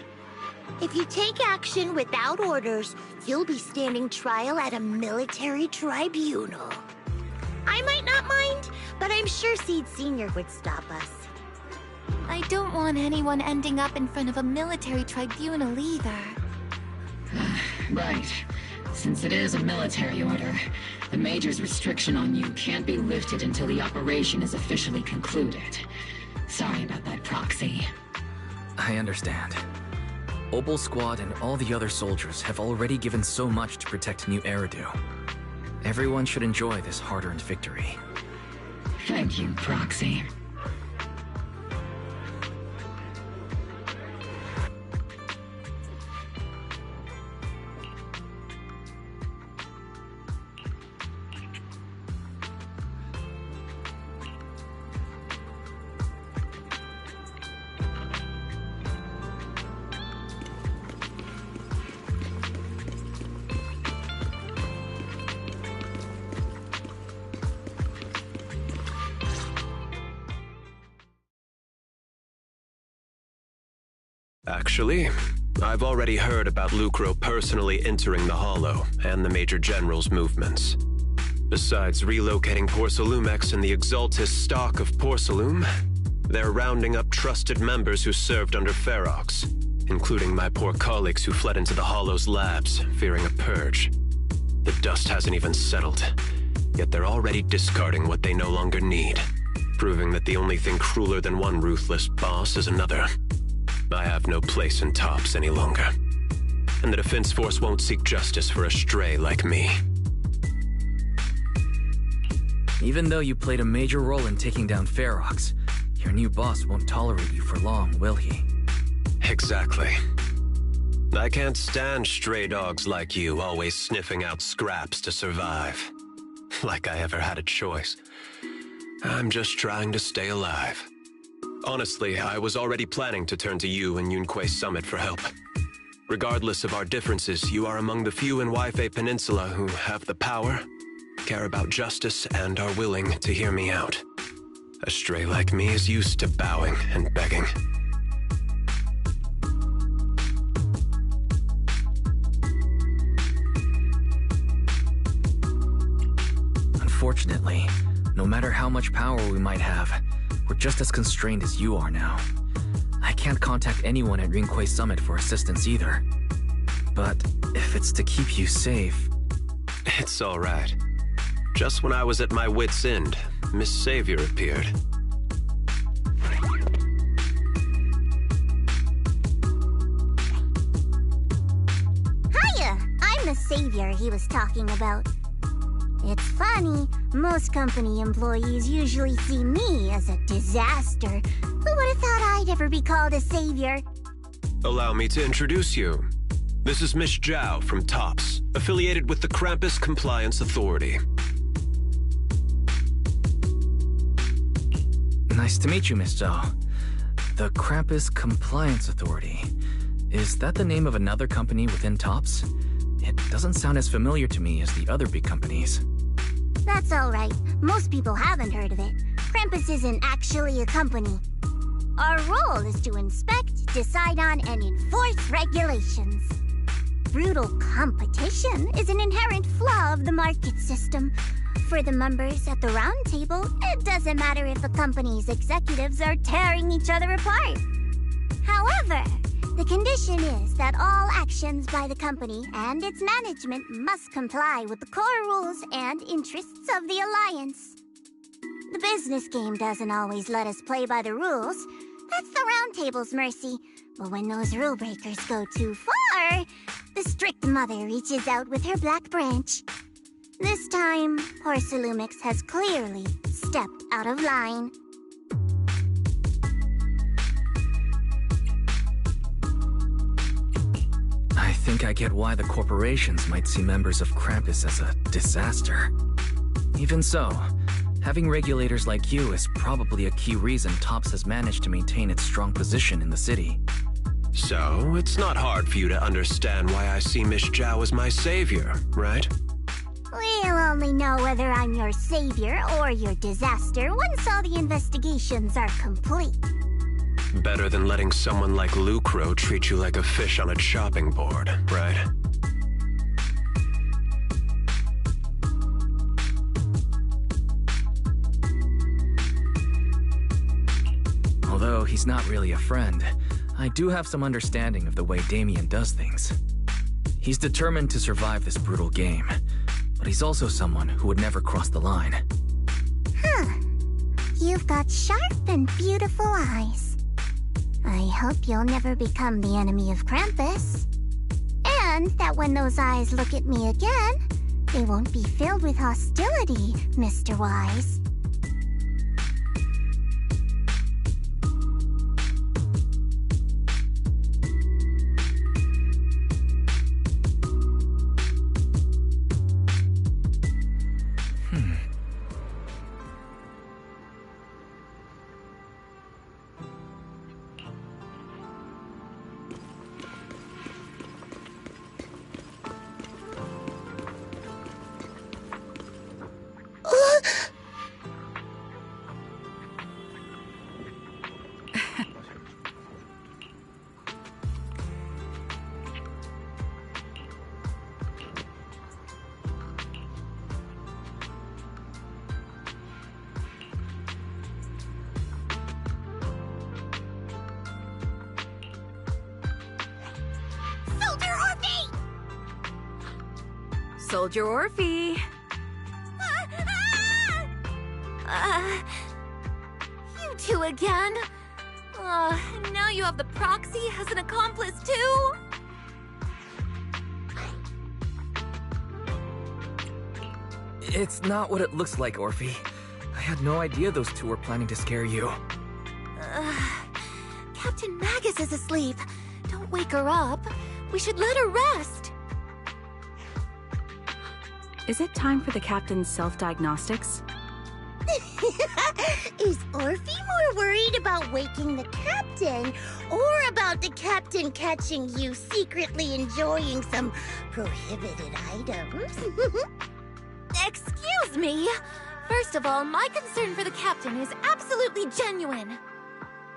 If you take action without orders, you'll be standing trial at a military tribunal. I might not mind, but I'm sure Seed Sr. would stop us. I don't want anyone ending up in front of a military tribunal either. Right. Since it is a military order, the Major's restriction on you can't be lifted until the operation is officially concluded. Sorry about that, Proxy. I understand. Obol Squad and all the other soldiers have already given so much to protect New Eridu. Everyone should enjoy this hard-earned victory. Thank you, Proxy. Actually, I've already heard about Lucro personally entering the Hollow and the Major General's movements. Besides relocating Porcelumex and the Exaltist stock of Porcelume, they're rounding up trusted members who served under Ferox, including my poor colleagues who fled into the Hollow's labs, fearing a purge. The dust hasn't even settled, yet they're already discarding what they no longer need, proving that the only thing crueler than one ruthless boss is another. I have no place in Tops any longer, and the Defense Force won't seek justice for a stray like me. Even though you played a major role in taking down Ferox, your new boss won't tolerate you for long, will he? Exactly. I can't stand stray dogs like you always sniffing out scraps to survive. Like I ever had a choice. I'm just trying to stay alive. Honestly, I was already planning to turn to you and Yunquai Summit for help. Regardless of our differences, you are among the few in Waifei Peninsula who have the power, care about justice, and are willing to hear me out. A stray like me is used to bowing and begging. Unfortunately, no matter how much power we might have, we're just as constrained as you are now. I can't contact anyone at Yunquai Summit for assistance either. But if it's to keep you safe... It's all right. Just when I was at my wit's end, Miss Savior appeared. Hiya! I'm the Savior he was talking about. It's funny, most company employees usually see me as a disaster. Who would have thought I'd ever be called a savior? Allow me to introduce you. This is Miss Zhao from Tops, affiliated with the Krampus Compliance Authority. Nice to meet you, Miss Zhao. The Krampus Compliance Authority. Is that the name of another company within Tops? It doesn't sound as familiar to me as the other big companies. That's alright. Most people haven't heard of it. Krampus isn't actually a company. Our role is to inspect, decide on, and enforce regulations. brutal competition is an inherent flaw of the market system. For the members at the round table, it doesn't matter if a company's executives are tearing each other apart. However, the condition is that all actions by the company and its management must comply with the core rules and interests of the Alliance. The business game doesn't always let us play by the rules. That's the round table's mercy. But when those rule breakers go too far, the strict mother reaches out with her black branch. This time, Porcelumix has clearly stepped out of line. I think I get why the corporations might see members of Krampus as a disaster. Even so, having regulators like you is probably a key reason TOPS has managed to maintain its strong position in the city. So, it's not hard for you to understand why I see Miss Zhao as my savior, right? We'll only know whether I'm your savior or your disaster once all the investigations are complete. Better than letting someone like Lucro treat you like a fish on a chopping board, right? Although he's not really a friend, I do have some understanding of the way Damien does things. He's determined to survive this brutal game, but he's also someone who would never cross the line. Huh. You've got sharp and beautiful eyes. I hope you'll never become the enemy of Krampus. And that when those eyes look at me again, they won't be filled with hostility, Mr. Wise. Soldier Orphe! You two again? And now you have the proxy as an accomplice too? It's not what it looks like, Orphe. I had no idea those two were planning to scare you. Captain Magus is asleep. Don't wake her up. We should let her rest. Is it time for the captain's self-diagnostics? Is Orphe more worried about waking the captain, or about the captain catching you secretly enjoying some prohibited items? Excuse me! First of all, my concern for the captain is absolutely genuine.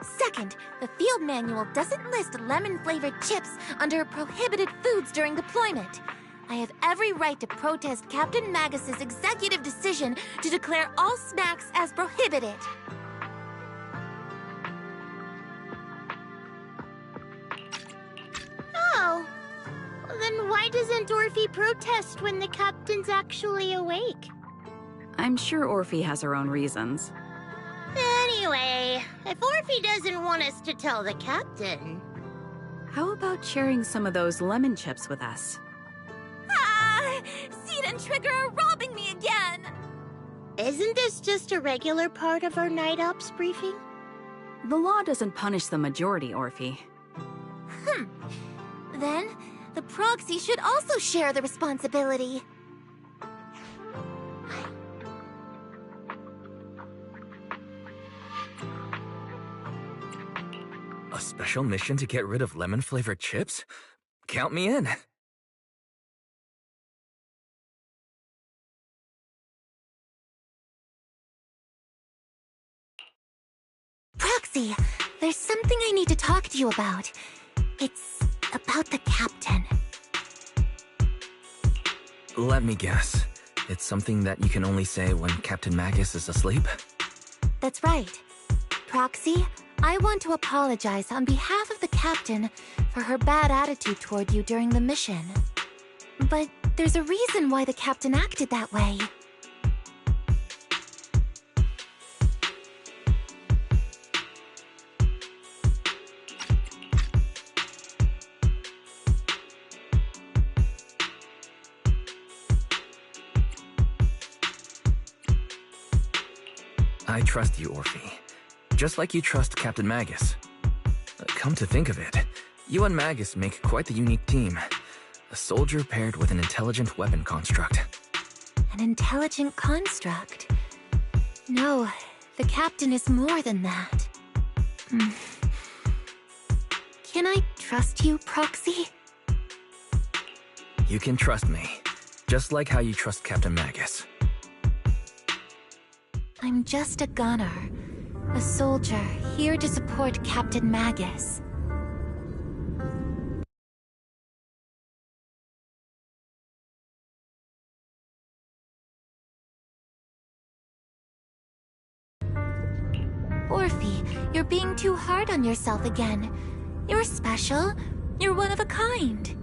Second, the field manual doesn't list lemon-flavored chips under prohibited foods during deployment. I have every right to protest Captain Magus's executive decision to declare all snacks as prohibited. Oh. Well, then why doesn't Orphe protest when the captain's actually awake? I'm sure Orphe has her own reasons. Anyway, if Orphe doesn't want us to tell the captain... How about sharing some of those lemon chips with us? Seed and Trigger are robbing me again! Isn't this just a regular part of our night ops briefing? The law doesn't punish the majority, Orphe. Then, the proxy should also share the responsibility. A special mission to get rid of lemon-flavored chips? Count me in. Proxy, there's something I need to talk to you about. It's about the captain. Let me guess. It's something that you can only say when Captain Magus is asleep? That's right. Proxy, I want to apologize on behalf of the Captain for her bad attitude toward you during the mission. But there's a reason why the Captain acted that way. I trust you, Orphe. Just like you trust Captain Magus. Come to think of it, you and Magus make quite the unique team. A soldier paired with an intelligent weapon construct. An intelligent construct? No, the Captain is more than that. Can I trust you, Proxy? You can trust me, just like how you trust Captain Magus. I'm just a gunner. A soldier, here to support Captain Magus. Orphe, you're being too hard on yourself again. You're special. You're one of a kind.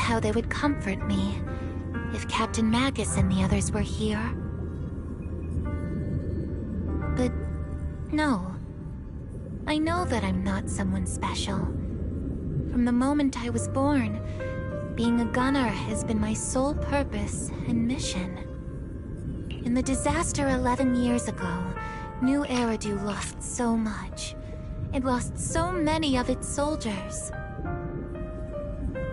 how they would comfort me if Captain Magus and the others were here. But no. I know that I'm not someone special. From the moment I was born, being a gunner has been my sole purpose and mission. In the disaster 11 years ago, New Eridu lost so much. It lost so many of its soldiers.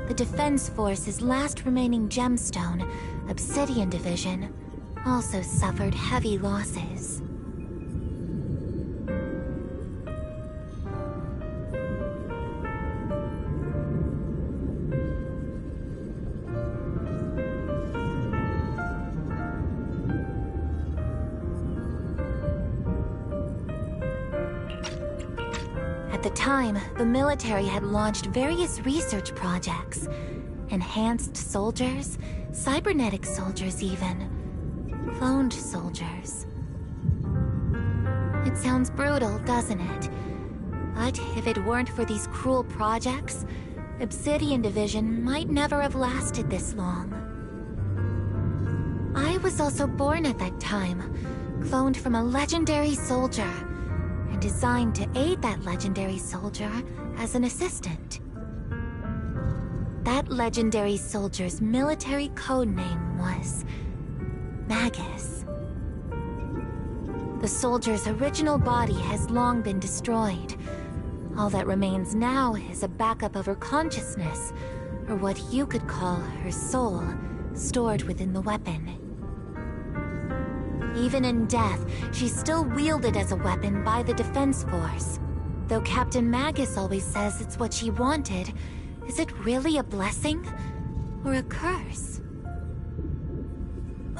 The Defense Force's last remaining gemstone, Obsidian Division, also suffered heavy losses. At the time, the military had launched various research projects. Enhanced soldiers, cybernetic soldiers even. Cloned soldiers. It sounds brutal, doesn't it? But if it weren't for these cruel projects, Obsidian Division might never have lasted this long. I was also born at that time, cloned from a legendary soldier, and designed to aid that legendary soldier as an assistant. That legendary soldier's military codename was Magus. The soldier's original body has long been destroyed. All that remains now is a backup of her consciousness, or what you could call her soul, stored within the weapon. Even in death, she's still wielded as a weapon by the Defense Force. Though Captain Magus always says it's what she wanted, is it really a blessing or a curse?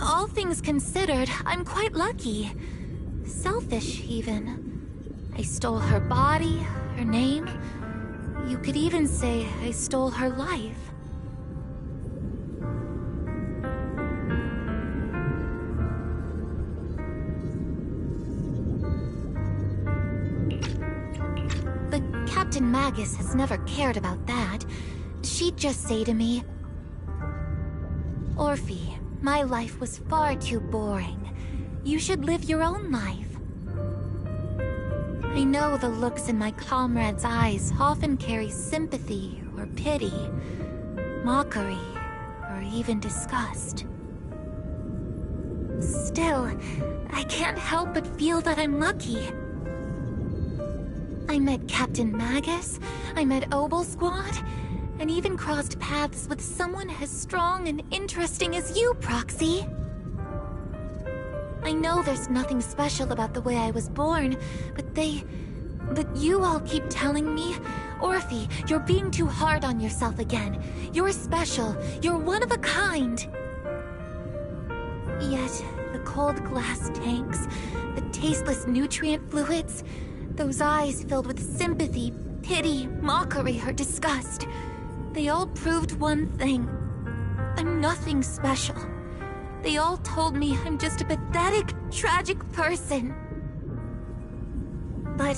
All things considered, I'm quite lucky. Selfish, even. I stole her body, her name. You could even say I stole her life. But Captain Magus has never cared about that. She'd just say to me, "Orphe, my life was far too boring. You should live your own life." I know the looks in my comrades' eyes often carry sympathy or pity, mockery, or even disgust. Still, I can't help but feel that I'm lucky. I met Captain Magus, I met Obel Squad, and even crossed paths with someone as strong and interesting as you, Proxy. I know there's nothing special about the way I was born, but you all keep telling me, "Orphe, you're being too hard on yourself again. You're special. You're one of a kind." Yet, the cold glass tanks, the tasteless nutrient fluids, those eyes filled with sympathy, pity, mockery, or disgust, they all proved one thing. I'm nothing special. They all told me I'm just a pathetic, tragic person. But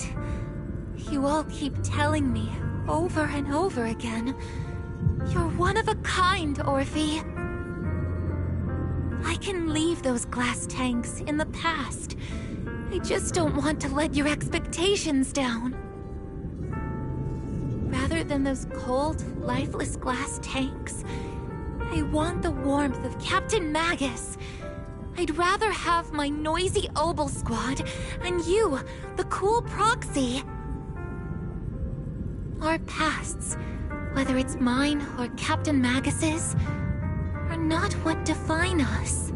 you all keep telling me, over and over again, "You're one of a kind, Orphe." I can leave those glass tanks in the past. I just don't want to let your expectations down. Rather than those cold, lifeless glass tanks, I want the warmth of Captain Magus. I'd rather have my noisy Obel Squad and you, the cool Proxy. Our pasts, whether it's mine or Captain Magus's, are not what define us.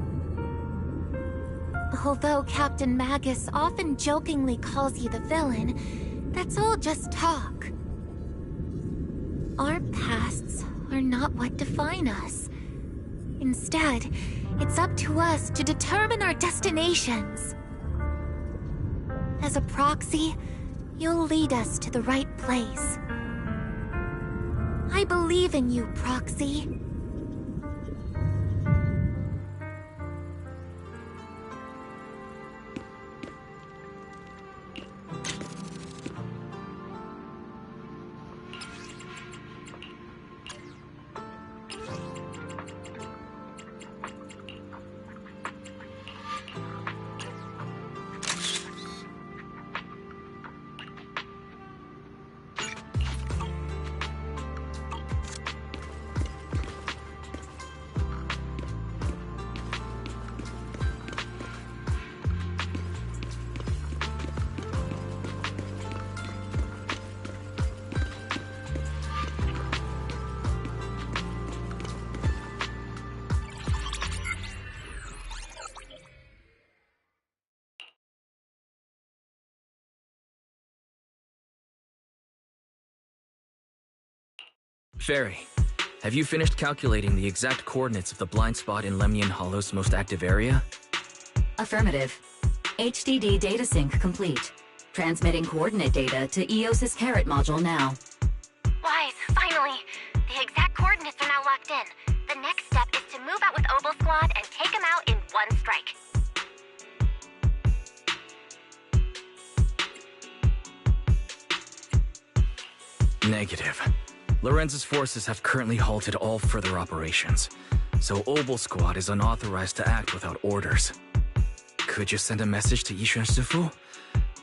Although Captain Magus often jokingly calls you the villain, that's all just talk. Our pasts are not what define us. Instead, it's up to us to determine our destinations. As a Proxy, you'll lead us to the right place. I believe in you, Proxy. Fairy, have you finished calculating the exact coordinates of the blind spot in Lemnian Hollow's most active area? Affirmative. HDD data sync complete. Transmitting coordinate data to EOS's Carrot module now. Wise, finally. The exact coordinates are now locked in. The next step is to move out with Obel Squad and take them out in one strike. Negative. Lorenz's forces have currently halted all further operations, so Obel Squad is unauthorized to act without orders. Could you send a message to Yishuan Sufu?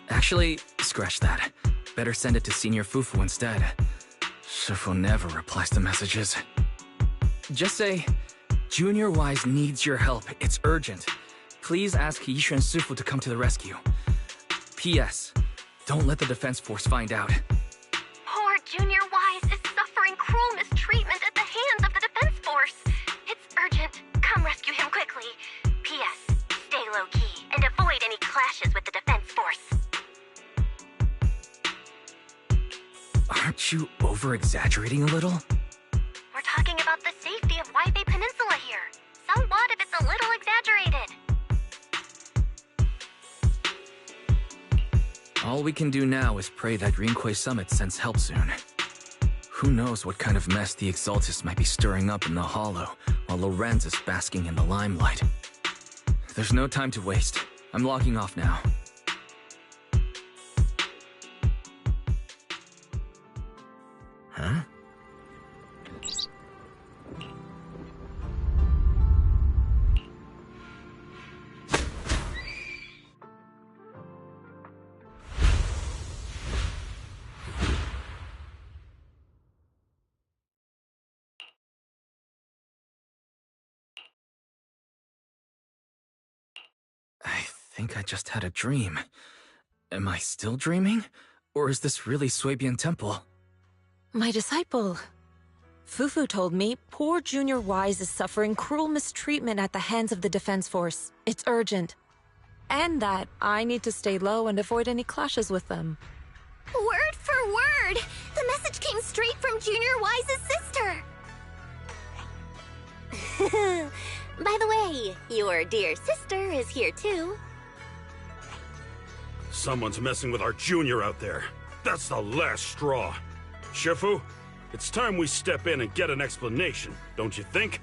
Actually, scratch that. Better send it to Senior Fufu instead. Sufu never replies to messages. Just say, Junior Wise needs your help. It's urgent. Please ask Yishuan Sufu to come to the rescue. P.S. Don't let the defense force find out. Poor Junior Wise is suffering cruel mistreatment at the hands of the defense force. It's urgent. Come rescue him quickly. P.S. Stay low-key and avoid any clashes with the defense force. Aren't you over-exaggerating a little? We're talking about the safety of Waipei Peninsula here. So what if it's a little exaggerated? All we can do now is pray that Rinquay Summit sends help soon. Who knows what kind of mess the Exaltists might be stirring up in the Hollow, while Lorenz is basking in the limelight. There's no time to waste. I'm logging off now. Huh? I think I just had a dream. Am I still dreaming? Or is this really Suibian Temple? My disciple. Fufu told me poor Junior Wise is suffering cruel mistreatment at the hands of the defense force. It's urgent. And that I need to stay low and avoid any clashes with them. Word for word! The message came straight from Junior Wise's sister! By the way, your dear sister is here too. Someone's messing with our junior out there. That's the last straw. Shifu, it's time we step in and get an explanation, don't you think?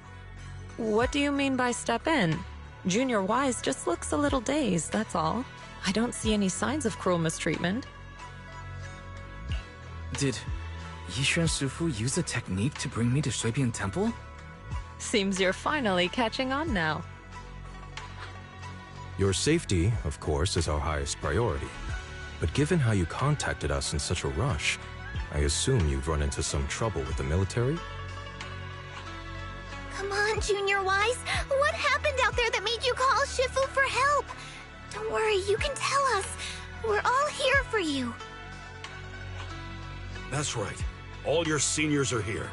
What do you mean by step in? Junior Wise just looks a little dazed, that's all. I don't see any signs of cruel mistreatment. Did Yishuan Sufu use a technique to bring me to Suibian Temple? Seems you're finally catching on now. Your safety, of course, is our highest priority. But given how you contacted us in such a rush, I assume you've run into some trouble with the military? Come on, Junior Wise. What happened out there that made you call Shifu for help? Don't worry, you can tell us. We're all here for you. That's right. All your seniors are here.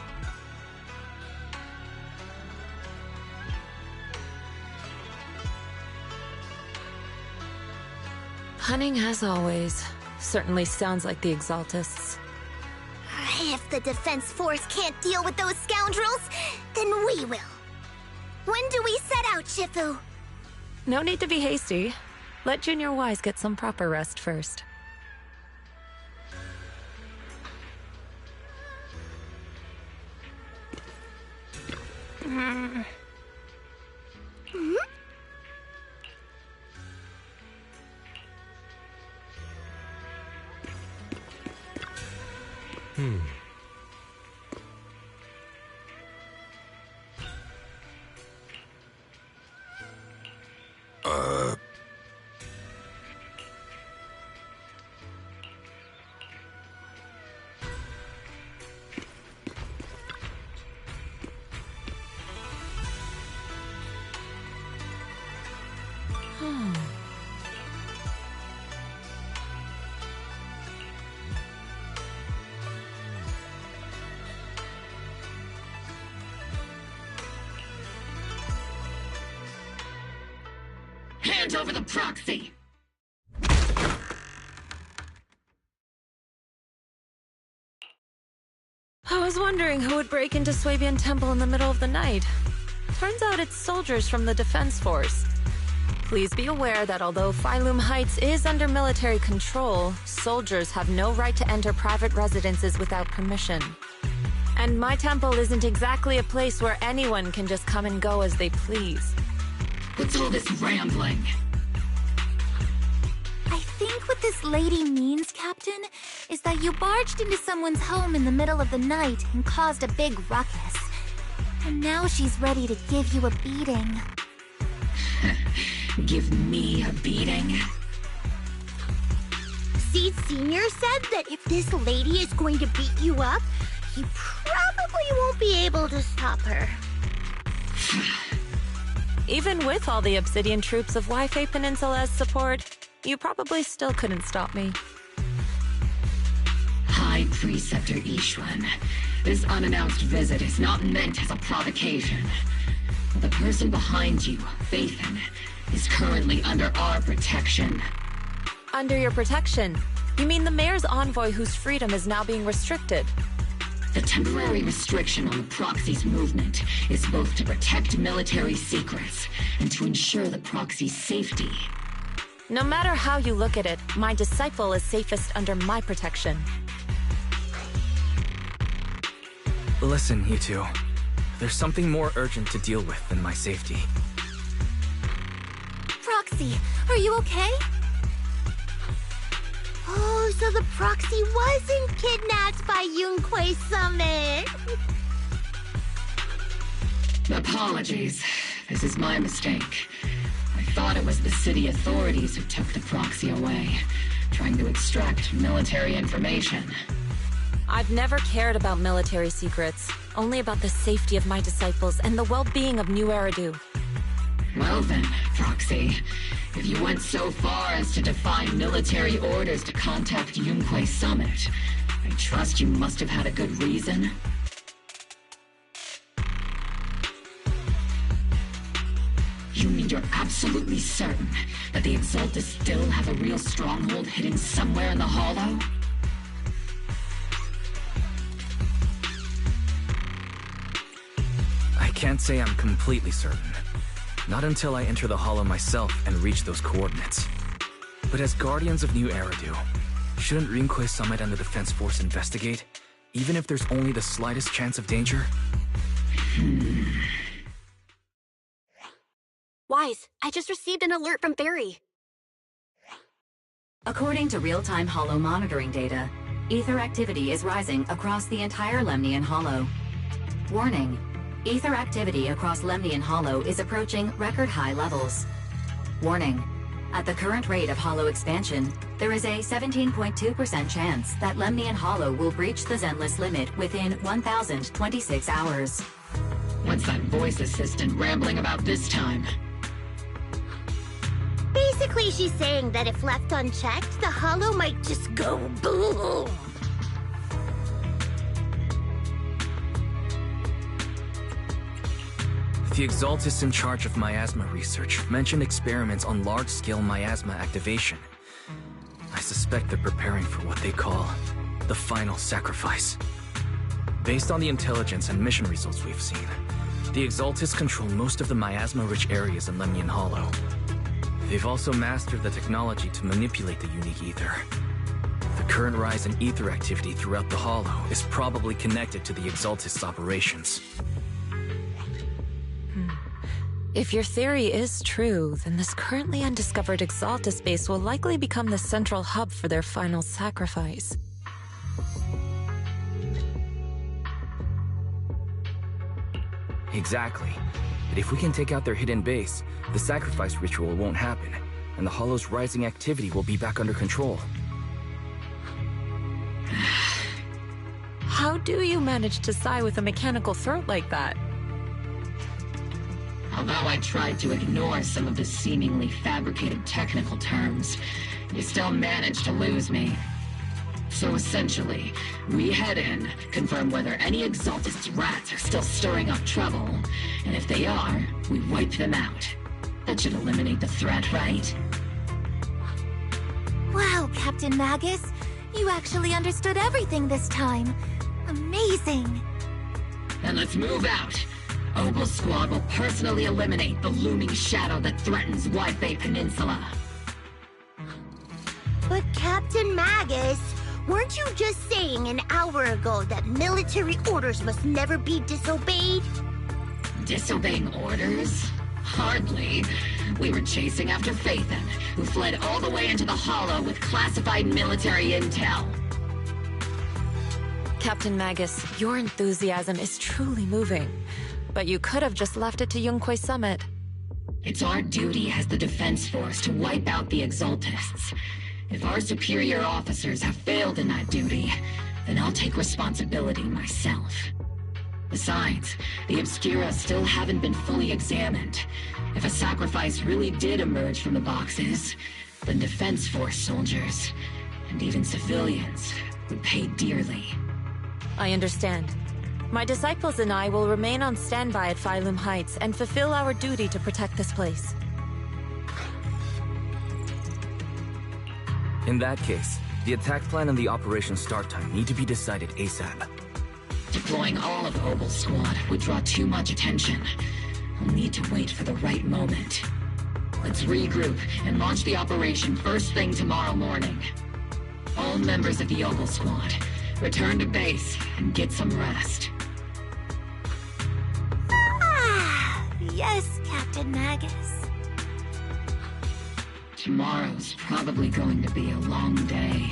Cunning as always. Certainly sounds like the Exaltists. If the defense force can't deal with those scoundrels, then we will. When do we set out, Shifu? No need to be hasty. Let Junior Wise get some proper rest first. Hmm? Hand over the proxy! I was wondering who would break into Swabian Temple in the middle of the night. Turns out it's soldiers from the Defense Force. Please be aware that although Phylum Heights is under military control, soldiers have no right to enter private residences without permission. And my temple isn't exactly a place where anyone can just come and go as they please. What's all this rambling? I think what this lady means, Captain, is that you barged into someone's home in the middle of the night and caused a big ruckus. And now she's ready to give you a beating. Give me a beating? Seed Sr. said that if this lady is going to beat you up, you probably won't be able to stop her. Even with all the Obsidian troops of Wi-Fi Peninsula's support, you probably still couldn't stop me. High Preceptor Ishwan, this unannounced visit is not meant as a provocation. The person behind you, Phaethon, is currently under our protection. Under your protection? You mean the mayor's envoy whose freedom is now being restricted? The temporary restriction on the proxy's movement is both to protect military secrets and to ensure the proxy's safety. No matter how you look at it, my disciple is safest under my protection. Listen, you two. There's something more urgent to deal with than my safety. Proxy, are you okay? Oh, so the proxy wasn't kidnapped by Yunquei Summit. Apologies. This is my mistake. I thought it was the city authorities who took the proxy away, trying to extract military information. I've never cared about military secrets, only about the safety of my disciples and the well-being of New Eridu. Well then, Proxy, if you went so far as to defy military orders to contact Yunquei Summit, I trust you must have had a good reason. You mean you're absolutely certain that the Exaltus still have a real stronghold hidden somewhere in the Hollow? I can't say I'm completely certain. Not until I enter the Hollow myself and reach those coordinates. But as Guardians of New Eridu, shouldn't Yunquei Summit and the Defense Force investigate, even if there's only the slightest chance of danger? Wise, I just received an alert from Barry. According to real-time Hollow monitoring data, ether activity is rising across the entire Lemnian Hollow. Warning. Ether activity across Lemnian Hollow is approaching record-high levels. Warning. At the current rate of Hollow expansion, there is a 17.2% chance that Lemnian Hollow will breach the Zenless limit within 1,026 hours. What's that voice assistant rambling about this time? Basically, she's saying that if left unchecked, the Hollow might just go boom. The Exaltus in charge of miasma research mentioned experiments on large-scale miasma activation. I suspect they're preparing for what they call the final sacrifice. Based on the intelligence and mission results we've seen, the Exaltus control most of the miasma-rich areas in Lemnian Hollow. They've also mastered the technology to manipulate the unique ether. The current rise in ether activity throughout the Hollow is probably connected to the Exaltus operations. If your theory is true, then this currently undiscovered Exaltus base will likely become the central hub for their final sacrifice. Exactly. But if we can take out their hidden base, the sacrifice ritual won't happen, and the Hollow's rising activity will be back under control. How do you manage to sigh with a mechanical throat like that? Although I tried to ignore some of the seemingly fabricated technical terms, you still managed to lose me. So essentially, we head in, confirm whether any Exaltus rats are still stirring up trouble, and if they are, we wipe them out. That should eliminate the threat, right? Wow, Captain Magus. You actually understood everything this time. Amazing. Then let's move out. Obel Squad will personally eliminate the looming shadow that threatens White Bay Peninsula. But Captain Magus, weren't you just saying an hour ago that military orders must never be disobeyed? Disobeying orders? Hardly. We were chasing after Phaethon, who fled all the way into the Hollow with classified military intel. Captain Magus, your enthusiasm is truly moving. But you could have just left it to Yunquay Summit. It's our duty as the Defense Force to wipe out the Exaltists. If our superior officers have failed in that duty, then I'll take responsibility myself. Besides, the Obscura still haven't been fully examined. If a sacrifice really did emerge from the boxes, then Defense Force soldiers, and even civilians, would pay dearly. I understand. My disciples and I will remain on standby at Phylum Heights and fulfill our duty to protect this place. In that case, the attack plan and the operation start time need to be decided ASAP. Deploying all of Obel's squad would draw too much attention. We'll need to wait for the right moment. Let's regroup and launch the operation first thing tomorrow morning. All members of the Obel squad, return to base and get some rest. Yes, Captain Magus. Tomorrow's probably going to be a long day.